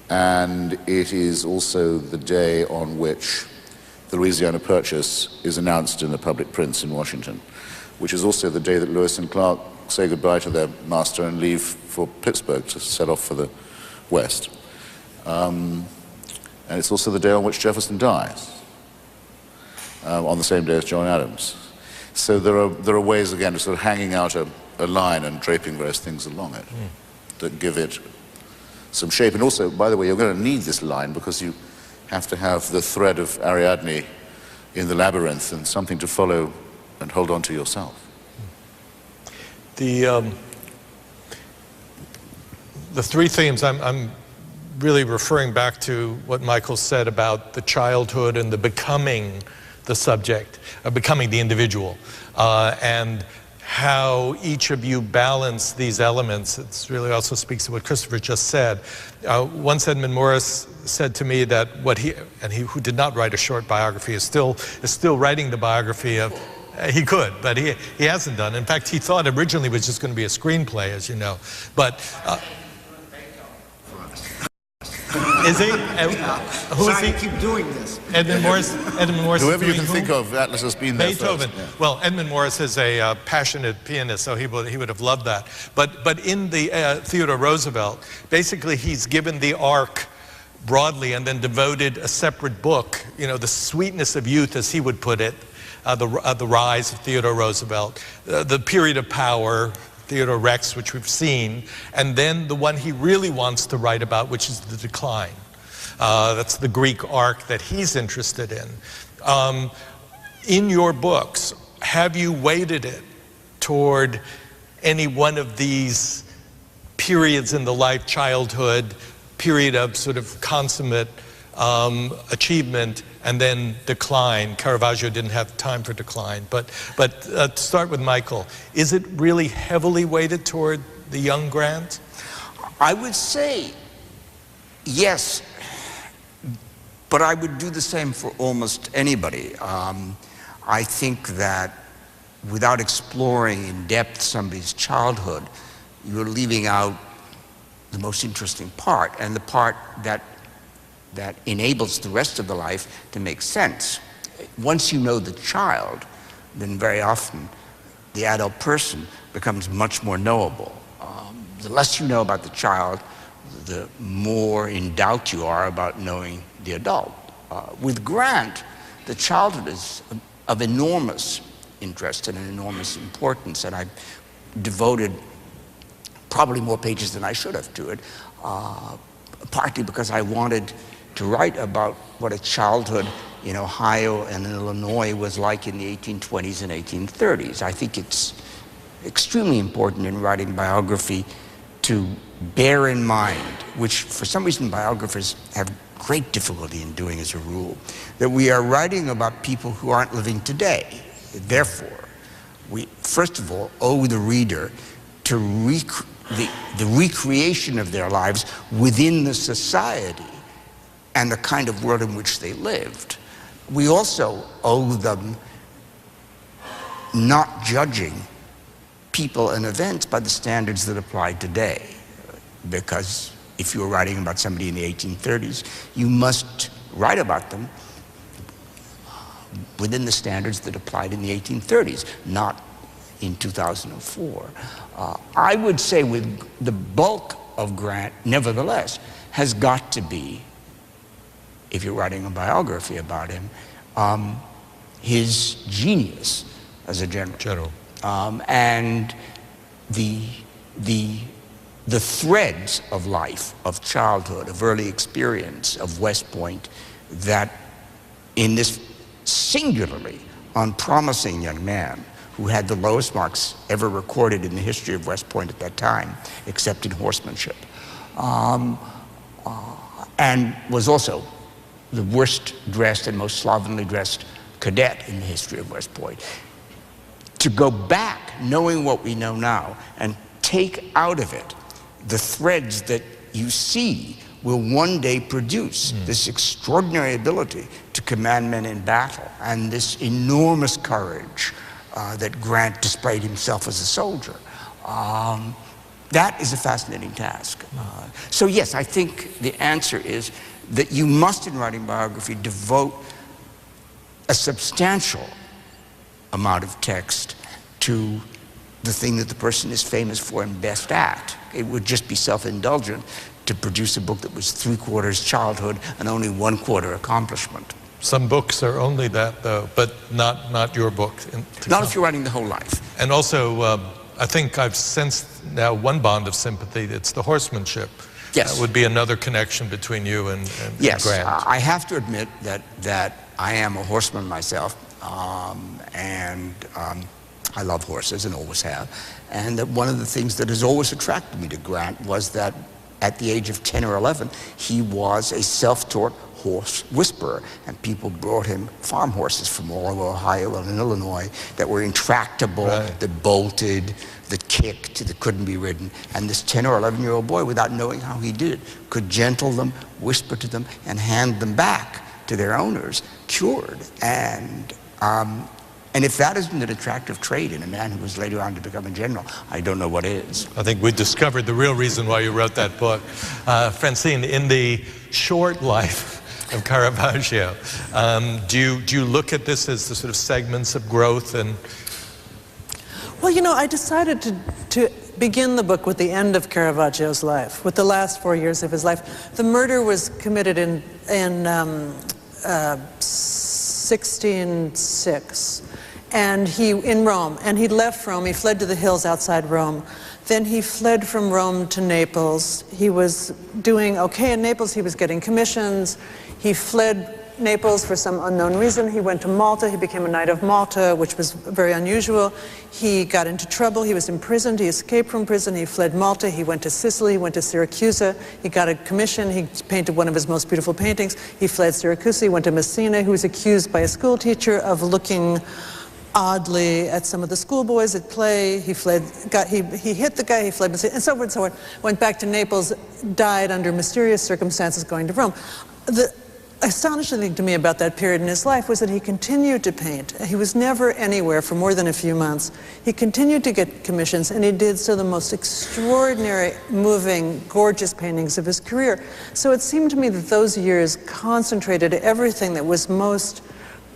And it is also the day on which the Louisiana Purchase is announced in the public prints in Washington, which is also the day that Lewis and Clark say goodbye to their master and leave for Pittsburgh to set off for the West. And it's also the day on which Jefferson dies, on the same day as John Adams. So there are ways, again, of sort of hanging out a line and draping various things along it that give it some shape. And also, by the way, you're going to need this line because you have to have the thread of Ariadne in the labyrinth and something to follow and hold on to yourself. The three themes, I'm really referring back to what Michael said about the childhood and the becoming the subject, becoming the individual, and how each of you balance these elements. It really also speaks to what Christopher just said. Once Edmund Morris said to me that he who did not write a short biography is still writing the biography of, he could, but he hasn't done. In fact, he thought originally it was just going to be a screenplay, as you know. But is he? Who is he? Keep doing this. Edmund Morris. Whoever you can think of, Atlas has been there Beethoven. first. Yeah. Well, Edmund Morris is a passionate pianist, so he would have loved that. But in the Theodore Roosevelt, basically he's given the arc broadly and then devoted a separate book, you know, the sweetness of youth, as he would put it, the rise of Theodore Roosevelt, the period of power, Theodore Rex, which we've seen, and then the one he really wants to write about, which is the decline. That's the Greek arc that he's interested in. In your books, have you weighted it toward any one of these periods in the life, childhood, period of sort of consummate achievement, and then decline? Caravaggio didn't have time for decline. But to start with Michael, is it really heavily weighted toward the young Grant? I would say yes, but I would do the same for almost anybody. I think that without exploring in depth somebody's childhood, you're leaving out the most interesting part, and the part that enables the rest of the life to make sense. Once you know the child, then very often the adult person becomes much more knowable. The less you know about the child, the more in doubt you are about knowing the adult. With Grant, the childhood is of enormous interest and enormous importance, and I devoted probably more pages than I should have to it, partly because I wanted to write about what a childhood in Ohio and in Illinois was like in the 1820s and 1830s. I think it's extremely important in writing biography to bear in mind, which for some reason biographers have great difficulty in doing as a rule, that we are writing about people who aren't living today. Therefore, we first of all owe the reader to the recreation of their lives within the society and the kind of world in which they lived. We also owe them not judging people and events by the standards that apply today. Because if you were writing about somebody in the 1830s, you must write about them within the standards that applied in the 1830s, not in 2004. I would say with the bulk of Grant, nevertheless, has got to be, if you're writing a biography about him, his genius as a general. And the threads of life, of childhood, of early experience, of West Point, that in this singularly unpromising young man who had the lowest marks ever recorded in the history of West Point at that time, except in horsemanship, and was also the worst dressed and most slovenly dressed cadet in the history of West Point. To go back, knowing what we know now, and take out of it the threads that you see will one day produce this extraordinary ability to command men in battle and this enormous courage that Grant displayed himself as a soldier. That is a fascinating task. So yes, I think the answer is that you must, in writing biography, devote a substantial amount of text to the thing that the person is famous for and best at. It would just be self-indulgent to produce a book that was 3/4 childhood and only 1/4 accomplishment. Some books are only that, though, but not your book. Not if you're writing the whole life. And also, I think I've sensed now one bond of sympathy. It's the horsemanship. Yes. That would be another connection between you and yes, Grant. I have to admit that I am a horseman myself, and I love horses and always have. And that one of the things that has always attracted me to Grant was that at the age of 10 or 11, he was a self-taught horse whisperer, and people brought him farm horses from all over Ohio and Illinois that were intractable, that bolted, that kicked, that couldn't be ridden. And this 10 or 11-year-old boy, without knowing how he did it, could gentle them, whisper to them, and hand them back to their owners, cured. And if that isn't an attractive trait in a man who was later on to become a general, I don't know what is. I think we discovered the real reason why you wrote that book. Francine, in the short life of Caravaggio, do you look at this as the sort of segments of growth? And well, you know, I decided to begin the book with the end of Caravaggio's life, with the last 4 years of his life. The murder was committed in 1606, and in Rome, and he left Rome. He fled to the hills outside Rome. Then he fled from Rome to Naples. He was doing okay in Naples. He was getting commissions. He fled Naples for some unknown reason. He went to Malta. He became a Knight of Malta, which was very unusual. He got into trouble. He was imprisoned. He escaped from prison. He fled Malta. He went to Sicily. He went to Syracuse. He got a commission. He painted one of his most beautiful paintings. He fled Syracuse. He went to Messina. He was accused by a school teacher of looking oddly at some of the schoolboys at play. He fled, he hit the guy, he fled, and so forth and so on. Went back to Naples, died under mysterious circumstances going to Rome. astonishing thing to me about that period in his life was that he continued to paint. He was never anywhere for more than a few months. He continued to get commissions, and he did so the most extraordinary, moving, gorgeous paintings of his career. So it seemed to me that those years concentrated everything that was most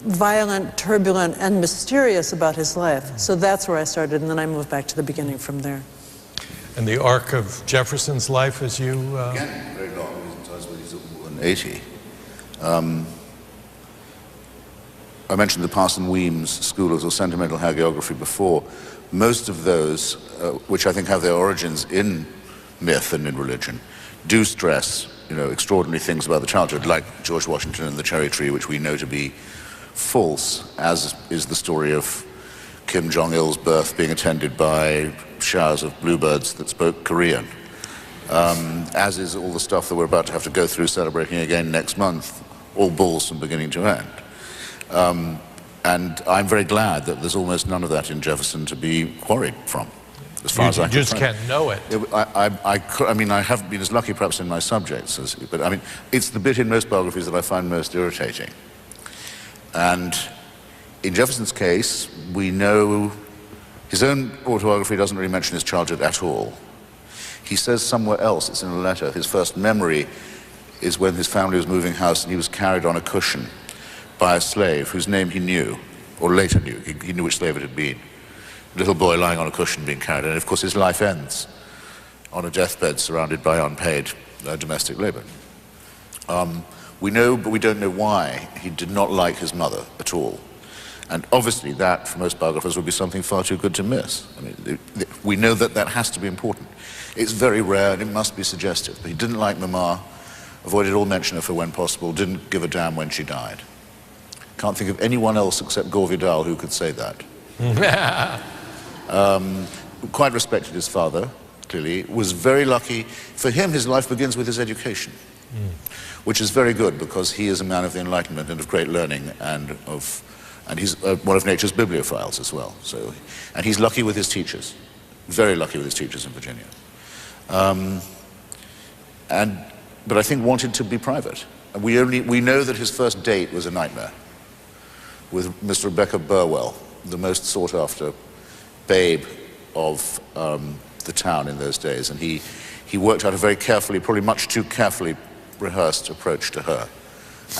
violent, turbulent, and mysterious about his life. So that's where I started, and then I moved back to the beginning from there. And the arc of Jefferson's life as you... Again, very long, he's more than 80. I mentioned the Parson Weems School of Sentimental Hagiography before. Most of those, which I think have their origins in myth and in religion, do stress, extraordinary things about the childhood, like George Washington and the cherry tree, which we know to be false, as is the story of Kim Jong-il's birth being attended by showers of bluebirds that spoke Korean. As is all the stuff that we're about to have to go through celebrating again next month, all bulls from beginning to end. And I'm very glad that there's almost none of that in Jefferson to be quarried from, as far as I can You just find. can't know it. I haven't been as lucky perhaps in my subjects, but I mean, it's the bit in most biographies that I find most irritating. And in Jefferson's case, we know his own autobiography doesn't really mention his childhood at all. He says somewhere else, it's in a letter, his first memory is when his family was moving house and he was carried on a cushion by a slave whose name he knew, or later knew. He knew which slave it had been. A little boy lying on a cushion being carried. And of course his life ends on a deathbed surrounded by unpaid domestic labor. We know, but we don't know why, he did not like his mother at all. And obviously that, for most biographers, would be something far too good to miss. I mean, we know that that has to be important. It's very rare and it must be suggestive. But he didn't like Mama, avoided all mention of her when possible, didn't give a damn when she died. Can't think of anyone else except Gore Vidal who could say that. Quite respected his father, clearly. Was very lucky. For him, his life begins with his education, which is very good because he is a man of the Enlightenment and of great learning and he's one of nature's bibliophiles as well. And he's lucky with his teachers, very lucky with his teachers in Virginia. But I think wanted to be private. And we know that his first date was a nightmare with Miss Rebecca Burwell, the most sought-after babe of the town in those days. And he worked out a very carefully, probably much too carefully rehearsed approach to her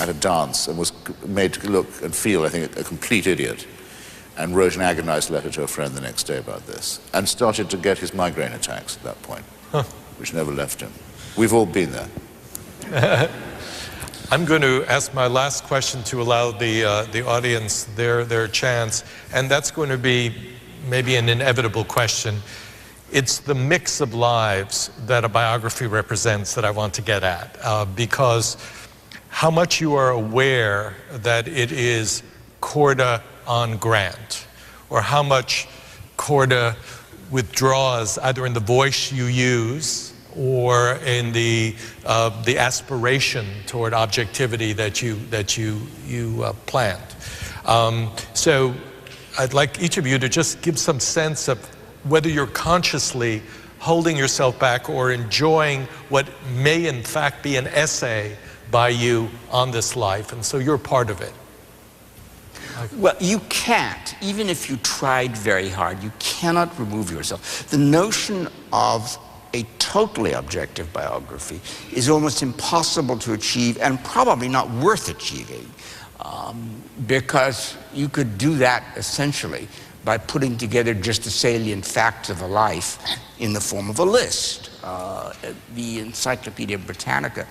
at a dance and was made to look and feel, I think, a complete idiot, and wrote an agonized letter to a friend the next day about this and started to get his migraine attacks at that point, which never left him. We've all been there. I'm going to ask my last question to allow the audience their chance, and that's going to be maybe an inevitable question. It's the mix of lives that a biography represents that I want to get at, because how much you are aware that it is Corda on Grant, or how much Corda withdraws either in the voice you use or in the aspiration toward objectivity that you planned. So I'd like each of you to just give some sense of whether you're consciously holding yourself back or enjoying what may in fact be an essay by you on this life, and so you're part of it. Well, you can't, even if you tried very hard, you cannot remove yourself. The notion of a totally objective biography is almost impossible to achieve and probably not worth achieving, because you could do that essentially by putting together just the salient facts of a life in the form of a list. The Encyclopedia Britannica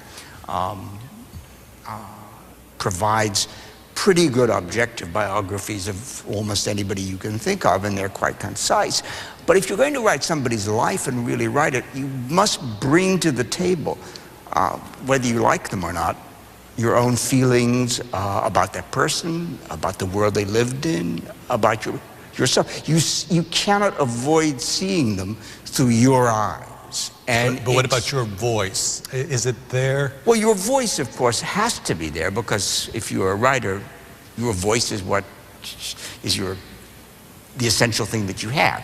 provides pretty good objective biographies of almost anybody you can think of, and they're quite concise. But if you're going to write somebody's life and really write it, you must bring to the table, whether you like them or not, your own feelings about that person, about the world they lived in, about yourself. You cannot avoid seeing them through your eyes. But what about your voice? Is it there? Well, your voice, of course, has to be there, because if you're a writer, your voice is what is the essential thing that you have.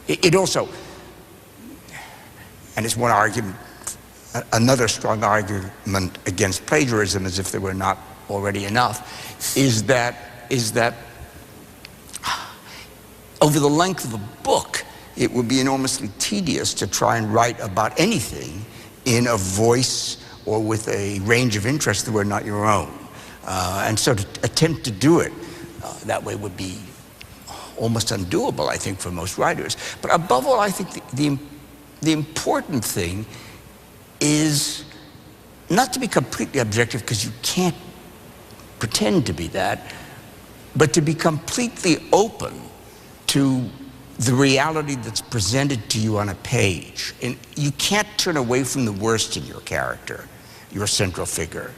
It also, and it's one argument another strong argument against plagiarism, as if there were not already enough, is that over the length of a book, it would be enormously tedious to try and write about anything in a voice or with a range of interests that were not your own. And so to attempt to do it that way would be almost undoable, I think, for most writers. But above all, I think the important thing is not to be completely objective, because you can't pretend to be that, but to be completely open to the reality that's presented to you on a page. And you can't turn away from the worst in your character, your central figure.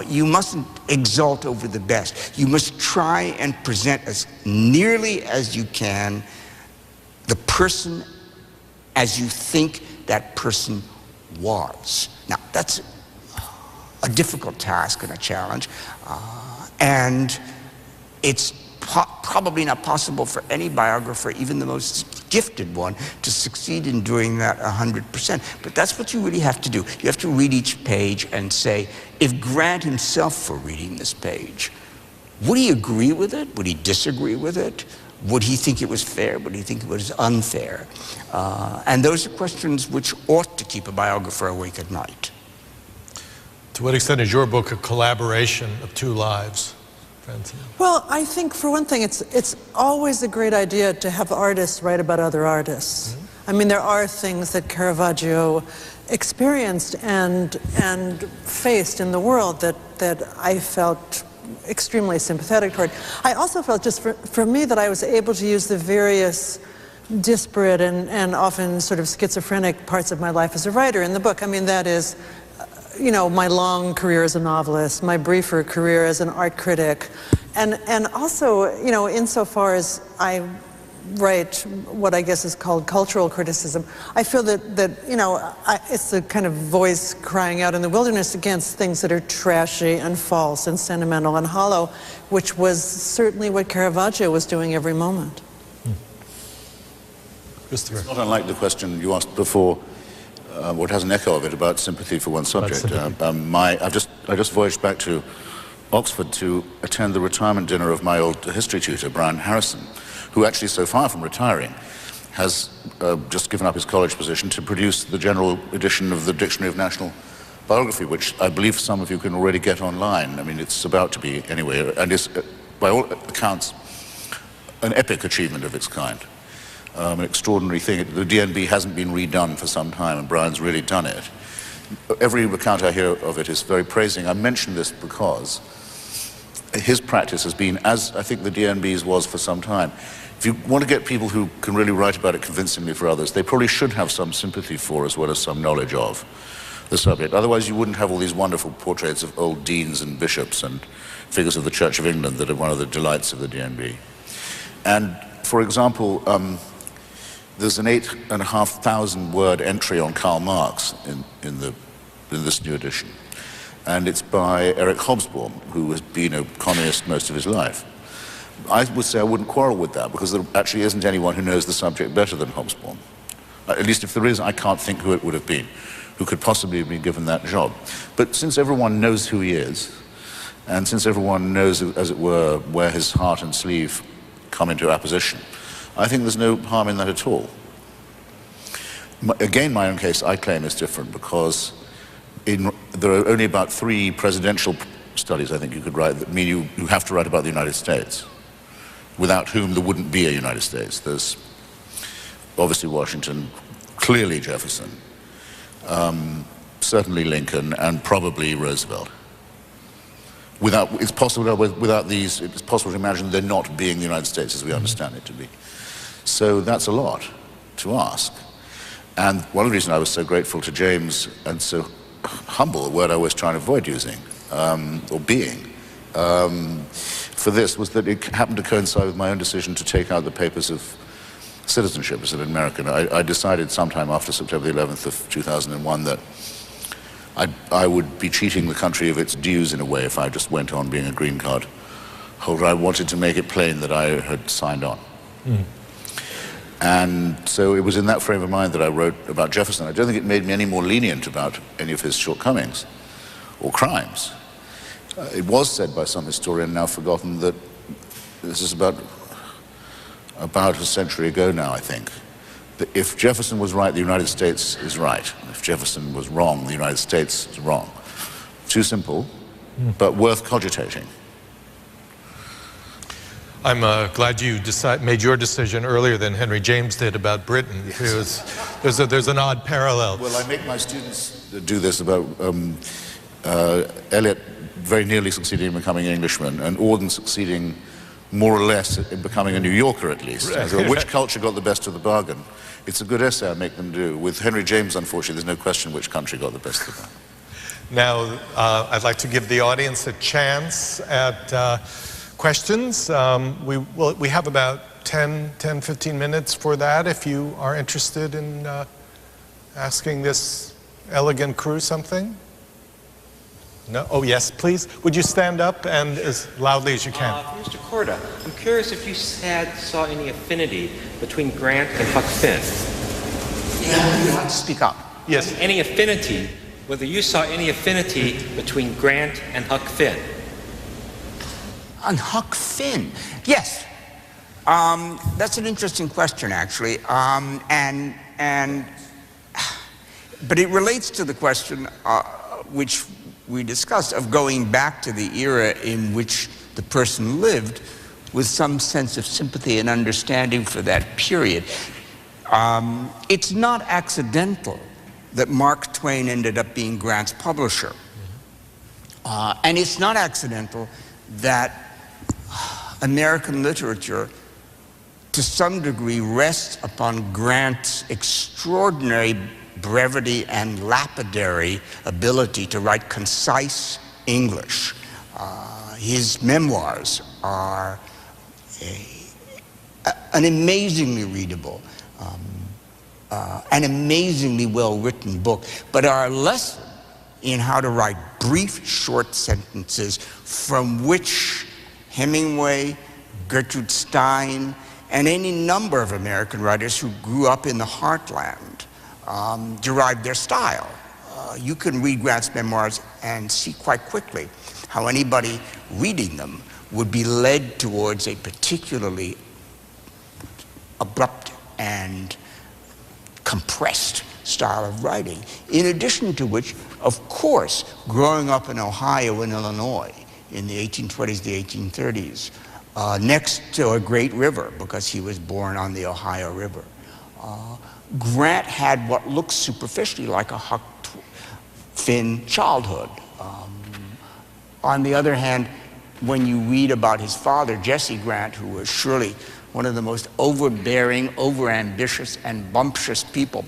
You mustn't exalt over the best. You must try and present as nearly as you can the person as you think that person was. Now, that's a difficult task and a challenge, and it's probably not possible for any biographer, even the most gifted one, to succeed in doing that 100%. But that's what you really have to do. You have to read each page and say, if Grant himself were reading this page, would he agree with it? Would he disagree with it? Would he think it was fair? Would he think it was unfair? And those are questions which ought to keep a biographer awake at night. To what extent is your book a collaboration of two lives? Well, I think, for one thing, it's always a great idea to have artists write about other artists. Mm-hmm. I mean, there are things that Caravaggio experienced and faced in the world that I felt extremely sympathetic toward. I also felt, just for me, that I was able to use the various disparate and often sort of schizophrenic parts of my life as a writer in the book. I mean, that is, you know, my long career as a novelist, my briefer career as an art critic, and also, you know, insofar as I write what I guess is called cultural criticism, I feel that you know, it's the kind of voice crying out in the wilderness against things that are trashy and false and sentimental and hollow, which was certainly what Caravaggio was doing every moment. Christopher. It's not unlike the question you asked before, what has an echo of it, about sympathy for one's subject. I just voyaged back to Oxford to attend the retirement dinner of my old history tutor, Brian Harrison, who actually, so far from retiring, has just given up his college position to produce the general edition of the Dictionary of National Biography, which I believe some of you can already get online. I mean, it's about to be anyway, and is, by all accounts, an epic achievement of its kind. An extraordinary thing. The DNB hasn't been redone for some time, and Brian's really done it. Every account I hear of it is very praising. I mention this because his practice has been, as I think the DNB's was for some time, if you want to get people who can really write about it convincingly for others, they probably should have some sympathy for, as well as some knowledge of, the subject. Otherwise you wouldn't have all these wonderful portraits of old deans and bishops and figures of the Church of England that are one of the delights of the DNB. And, for example, there's an 8,500 word entry on Karl Marx in this new edition. And it's by Eric Hobsbawm, who has been a communist most of his life. I would say I wouldn't quarrel with that, because there actually isn't anyone who knows the subject better than Hobsbawm. At least if there is, I can't think who it would have been, who could possibly have been given that job. But since everyone knows who he is, and since everyone knows, as it were, where his heart and sleeve come into apposition, I think there's no harm in that at all. Again, my own case, I claim, is different, because there are only about 3 presidential studies, I think you could write, that mean you have to write about the United States, without whom there wouldn't be a United States. There's obviously Washington, clearly Jefferson, certainly Lincoln, and probably Roosevelt. It's possible to imagine there not being the United States as we understand it to be. So that's a lot to ask. And one of the reasons I was so grateful to James, and so humble, a word I was trying to avoid using, or being, for this, was that it happened to coincide with my own decision to take out the papers of citizenship as an American. I decided sometime after September the 11th of 2001 that I would be cheating the country of its dues in a way if I just went on being a green card holder. I wanted to make it plain that I had signed on. And so it was in that frame of mind that I wrote about Jefferson. I don't think it made me any more lenient about any of his shortcomings or crimes. It was said by some historian, now forgotten, that this is about a century ago now, I think, that if Jefferson was right, the United States is right. If Jefferson was wrong, the United States is wrong. Too simple, but worth cogitating. I'm glad you made your decision earlier than Henry James did about Britain. Yes. There's an odd parallel. Well, I make my students do this about Eliot very nearly succeeding in becoming an Englishman, and Auden succeeding more or less in becoming a New Yorker, at least. Right. So which culture got the best of the bargain? It's a good essay I make them do. With Henry James, unfortunately, there's no question which country got the best of the bargain. Now, I'd like to give the audience a chance at questions. We have about 10-15 minutes for that, if you are interested in asking this elegant crew something. No? Oh, yes, please. Would you stand up and as loudly as you can? Mr. Korda, I'm curious if you saw any affinity between Grant and Huck Finn. Yeah, you have to speak up. Yes. Any affinity, whether you saw any affinity between Grant and Huck Finn. On Huck Finn, yes. That's an interesting question, actually. But it relates to the question which we discussed of going back to the era in which the person lived with some sense of sympathy and understanding for that period. It's not accidental that Mark Twain ended up being Grant's publisher. And it's not accidental that American literature, to some degree, rests upon Grant's extraordinary brevity and lapidary ability to write concise English. His memoirs are an amazingly readable, an amazingly well-written book, but are a lesson in how to write brief, short sentences from which Hemingway, Gertrude Stein, and any number of American writers who grew up in the heartland derived their style. You can read Grant's memoirs and see quite quickly how anybody reading them would be led towards a particularly abrupt and compressed style of writing. In addition to which, of course, growing up in Ohio and Illinois in the 1820s, the 1830s, next to a great river, because he was born on the Ohio River, Grant had what looks superficially like a Huck Finn childhood. On the other hand, when you read about his father, Jesse Grant, who was surely one of the most overbearing, overambitious, and bumptious people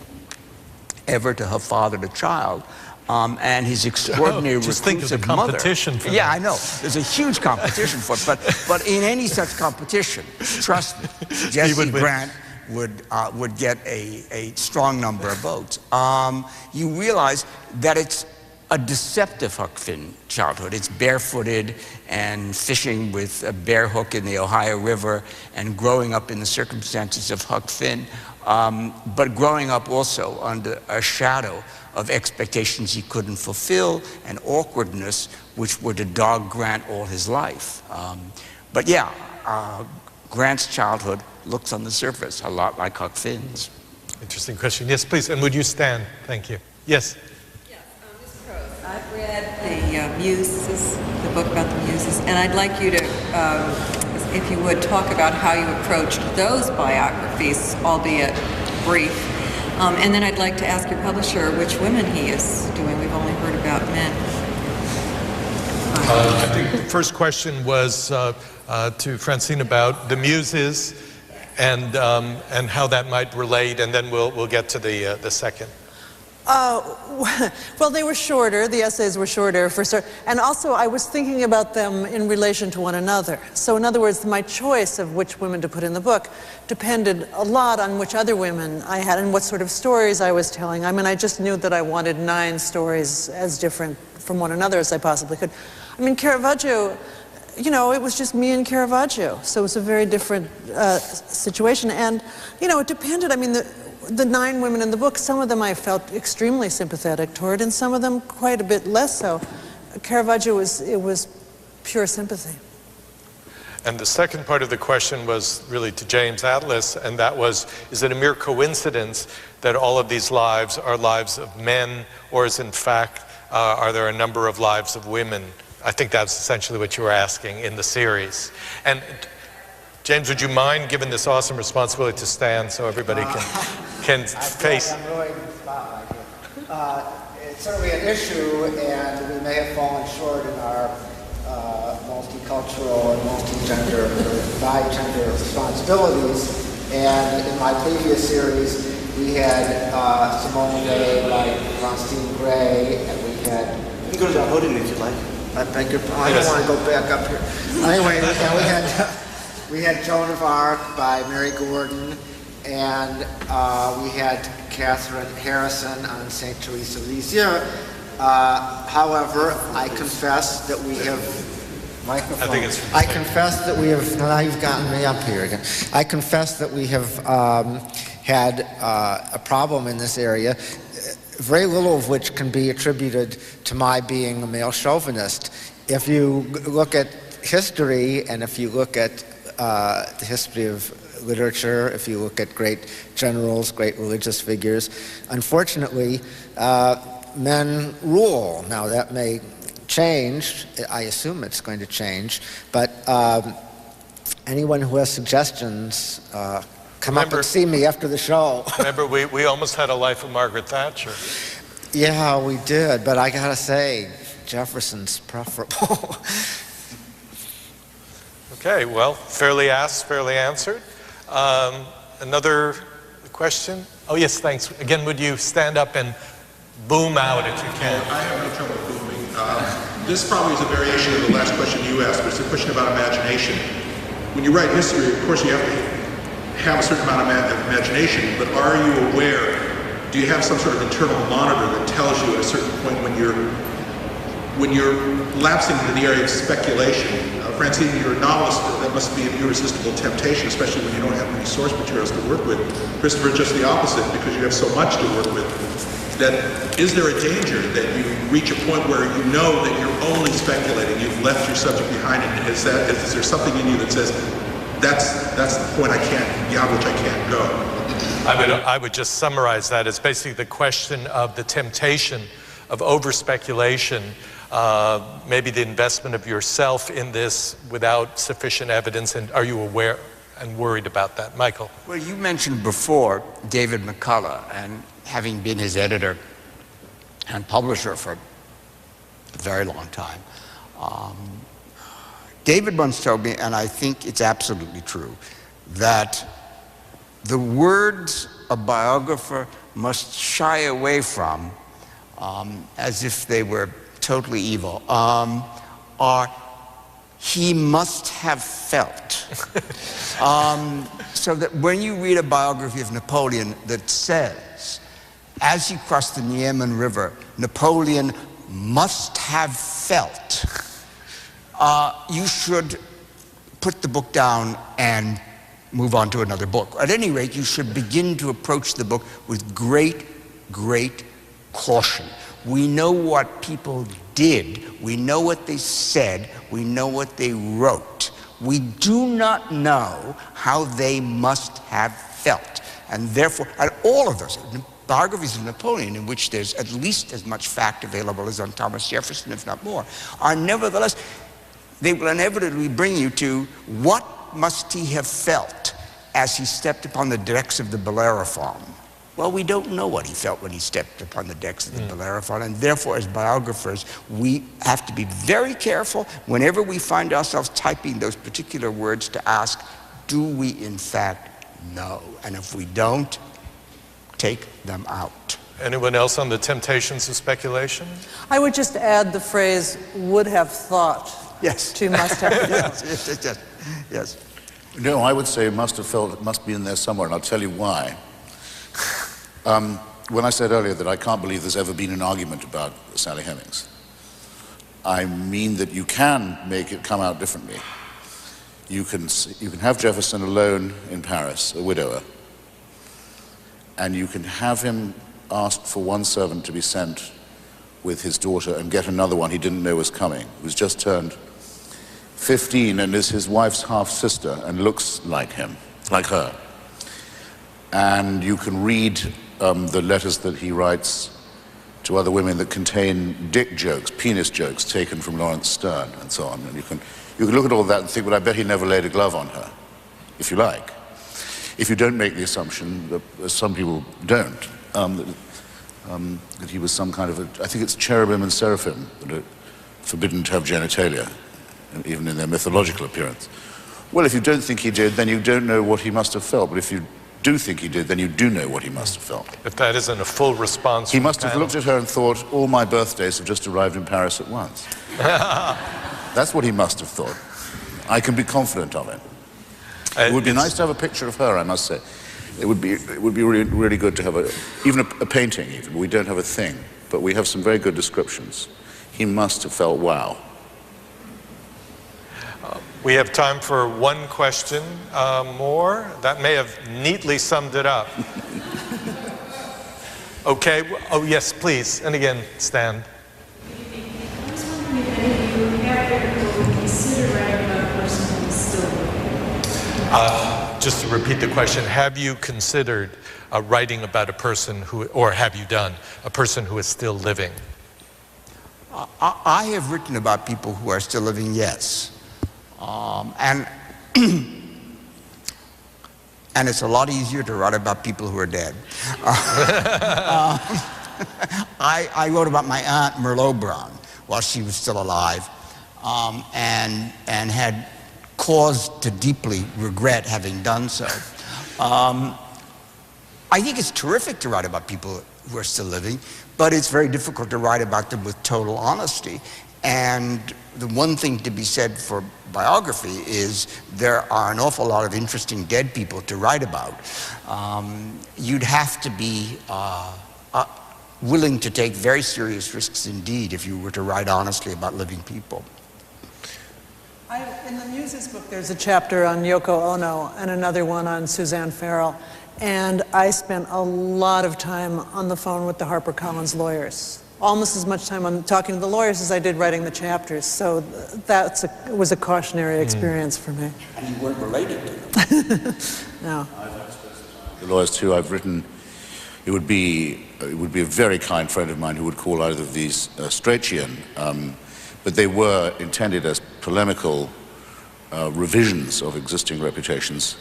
ever to have fathered a child, and his extraordinary just think of the reclusive mother. competition for Yeah, that. I know. There's a huge competition for it. But in any such competition, trust me, Jesse Grant would get a strong number of votes. You realize that it's a deceptive Huck Finn childhood. It's barefooted and fishing with a bear hook in the Ohio River and growing up in the circumstances of Huck Finn, but growing up also under a shadow of expectations he couldn't fulfill and awkwardness which were to dog Grant all his life. But yeah, Grant's childhood looks on the surface a lot like Huck Finn's. Interesting question. Yes, please. And would you stand? Thank you. Yes. Yes, Ms. Prose, I've read the Muses, the book about the Muses, and I'd like you to, if you would, talk about how you approached those biographies, albeit brief. And then I'd like to ask your publisher which women he is doing. We've only heard about men. I think the first question was to Francine about the Muses and how that might relate, and then we'll get to the second. Well, they were shorter. The essays were shorter for certain. And also, I was thinking about them in relation to one another. So in other words, my choice of which women to put in the book depended a lot on which other women I had and what sort of stories I was telling. I mean, I just knew that I wanted 9 stories as different from one another as I possibly could. I mean, Caravaggio, you know, it was just me and Caravaggio, so it was a very different situation. And, you know, it depended. I mean, the 9 women in the book, some of them I felt extremely sympathetic toward, and some of them quite a bit less so. Caravaggio was pure sympathy. And the second part of the question was really to James Atlas, and that was, is it a mere coincidence that all of these lives are lives of men, or is in fact, are there a number of lives of women? I think that's essentially what you were asking in the series. And James, would you mind giving this awesome responsibility to stand so everybody can face? I'm really in the spotlight here. It's certainly an issue, and we may have fallen short in our multicultural and multi-gender, bi-gender responsibilities. And in my previous series, we had Simone Weil, like Francine Gray, and we had... You can go to the podium if you'd like. I beg your pardon. I don't want to go back up here. Anyway, and we had Joan of Arc by Mary Gordon, and we had Catherine Harrison on Saint Teresa of Lisieux. However, I confess that we have microphone. I confess that we have. Now you've gotten me up here again. I confess that we have had a problem in this area. Very little of which can be attributed to my being a male chauvinist. If you look at history, and if you look at the history of literature, if you look at great generals, great religious figures, unfortunately, men rule. Now that may change. I assume it's going to change. But anyone who has suggestions, come up and see me after the show. Remember, we almost had a life of Margaret Thatcher. Yeah, we did, but I gotta say, Jefferson's preferable. Okay, well, fairly asked, fairly answered. Another question? Oh, yes, thanks. Again, would you stand up and boom out if you can? I have no trouble booming. This probably is a variation of the last question you asked, but it's a question about imagination. When you write history, of course, you have to have a certain amount of imagination, but are you aware, do you have some sort of internal monitor that tells you at a certain point when you're lapsing into the area of speculation? Francine, you're a novelist, that must be an irresistible temptation, especially when you don't have any source materials to work with. Christopher, just the opposite, because you have so much to work with. That is there a danger that you reach a point where you know that you're only speculating, you've left your subject behind, and is there something in you that says, that's the point beyond which I can't go? I would just summarize that as basically the question of the temptation of over-speculation, maybe the investment of yourself in this without sufficient evidence, and are you aware and worried about that? Michael? Well, you mentioned before David McCullough, and having been his editor and publisher for a very long time, David once told me, and I think it's absolutely true, that the words a biographer must shy away from, as if they were totally evil, are he must have felt. So that when you read a biography of Napoleon that says, as he crossed the Niemen River, Napoleon must have felt, you should put the book down and move on to another book. At any rate, you should begin to approach the book with great, great caution. We know what people did. We know what they said. We know what they wrote. We do not know how they must have felt. And therefore, and all of those biographies of Napoleon, in which there's at least as much fact available as on Thomas Jefferson, if not more, are nevertheless, they will inevitably bring you to what must he have felt as he stepped upon the decks of the Bellerophon. Well, we don't know what he felt when he stepped upon the decks of the Bellerophon, and therefore, as biographers, we have to be very careful whenever we find ourselves typing those particular words to ask, do we in fact know? And if we don't, take them out. Anyone else on the temptations of speculation? I would just add the phrase, would have thought. Yes. To must have felt. Yes. No, I would say must have felt, it must be in there somewhere, and I'll tell you why. When I said earlier that I can't believe there's ever been an argument about Sally Hemings, I mean that you can make it come out differently. You can have Jefferson alone in Paris, a widower, and you can have him ask for one servant to be sent with his daughter and get another one he didn't know was coming, who's just turned 15 and is his wife's half-sister and looks like him, like her. And you can read the letters that he writes to other women that contain dick jokes, penis jokes taken from Lawrence Stern and so on. And you can look at all that and think, well, I bet he never laid a glove on her, if you like. If you don't make the assumption, that some people don't, that he was some kind of I think it's cherubim and seraphim that are forbidden to have genitalia, even in their mythological appearance. Well, if you don't think he did, then you don't know what he must have felt. But if you do think he did, then you do know what he must have felt. If that isn't a full response. He must have looked at her and thought, all my birthdays have just arrived in Paris at once. That's what he must have thought. I can be confident of it. It would be nice to have a picture of her, I must say. It would be really, really good to have even a painting even. We don't have a thing, but we have some very good descriptions. He must have felt wow. We have time for one question more. That may have neatly summed it up. Okay. Oh, yes, please. And again, stand. I was wondering if any of you have ever considered writing about a person who is still living? Just to repeat the question, have you considered writing about a person who, or have you done, a person who is still living? I have written about people who are still living, yes. And it's a lot easier to write about people who are dead. I wrote about my aunt Merlot Brown while she was still alive, and had cause to deeply regret having done so. I think it's terrific to write about people who are still living, but it's very difficult to write about them with total honesty. And the one thing to be said for biography is there are an awful lot of interesting dead people to write about. You'd have to be willing to take very serious risks indeed if you were to write honestly about living people. In the Muses book, there's a chapter on Yoko Ono and another one on Suzanne Farrell. And I spent a lot of time on the phone with the HarperCollins lawyers. Almost as much time on talking to the lawyers as I did writing the chapters. So that was a cautionary experience for me. And you weren't related to them. No. The lawyers too, I've written, it would be a very kind friend of mine who would call either of these Strachey, but they were intended as polemical revisions of existing reputations.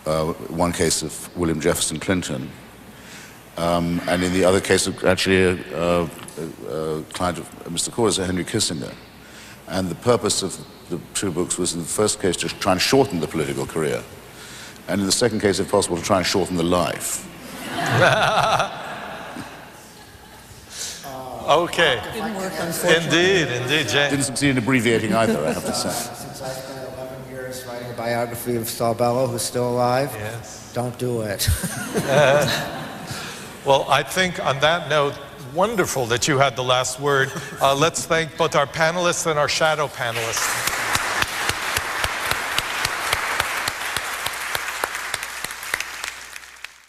One case of William Jefferson Clinton, and in the other case, actually, a client of Mr. Core's, Henry Kissinger. And the purpose of the two books was, in the first case, to try and shorten the political career, and in the second case, if possible, to try and shorten the life. Okay. Didn't work, unfortunately. Indeed, Jane. Didn't succeed in abbreviating either, I have to say. Since I spent 11 years writing a biography of Saul Bellow, who's still alive, Yes. don't do it. Well, I think on that note, wonderful that you had the last word. Let's thank both our panelists and our shadow panelists.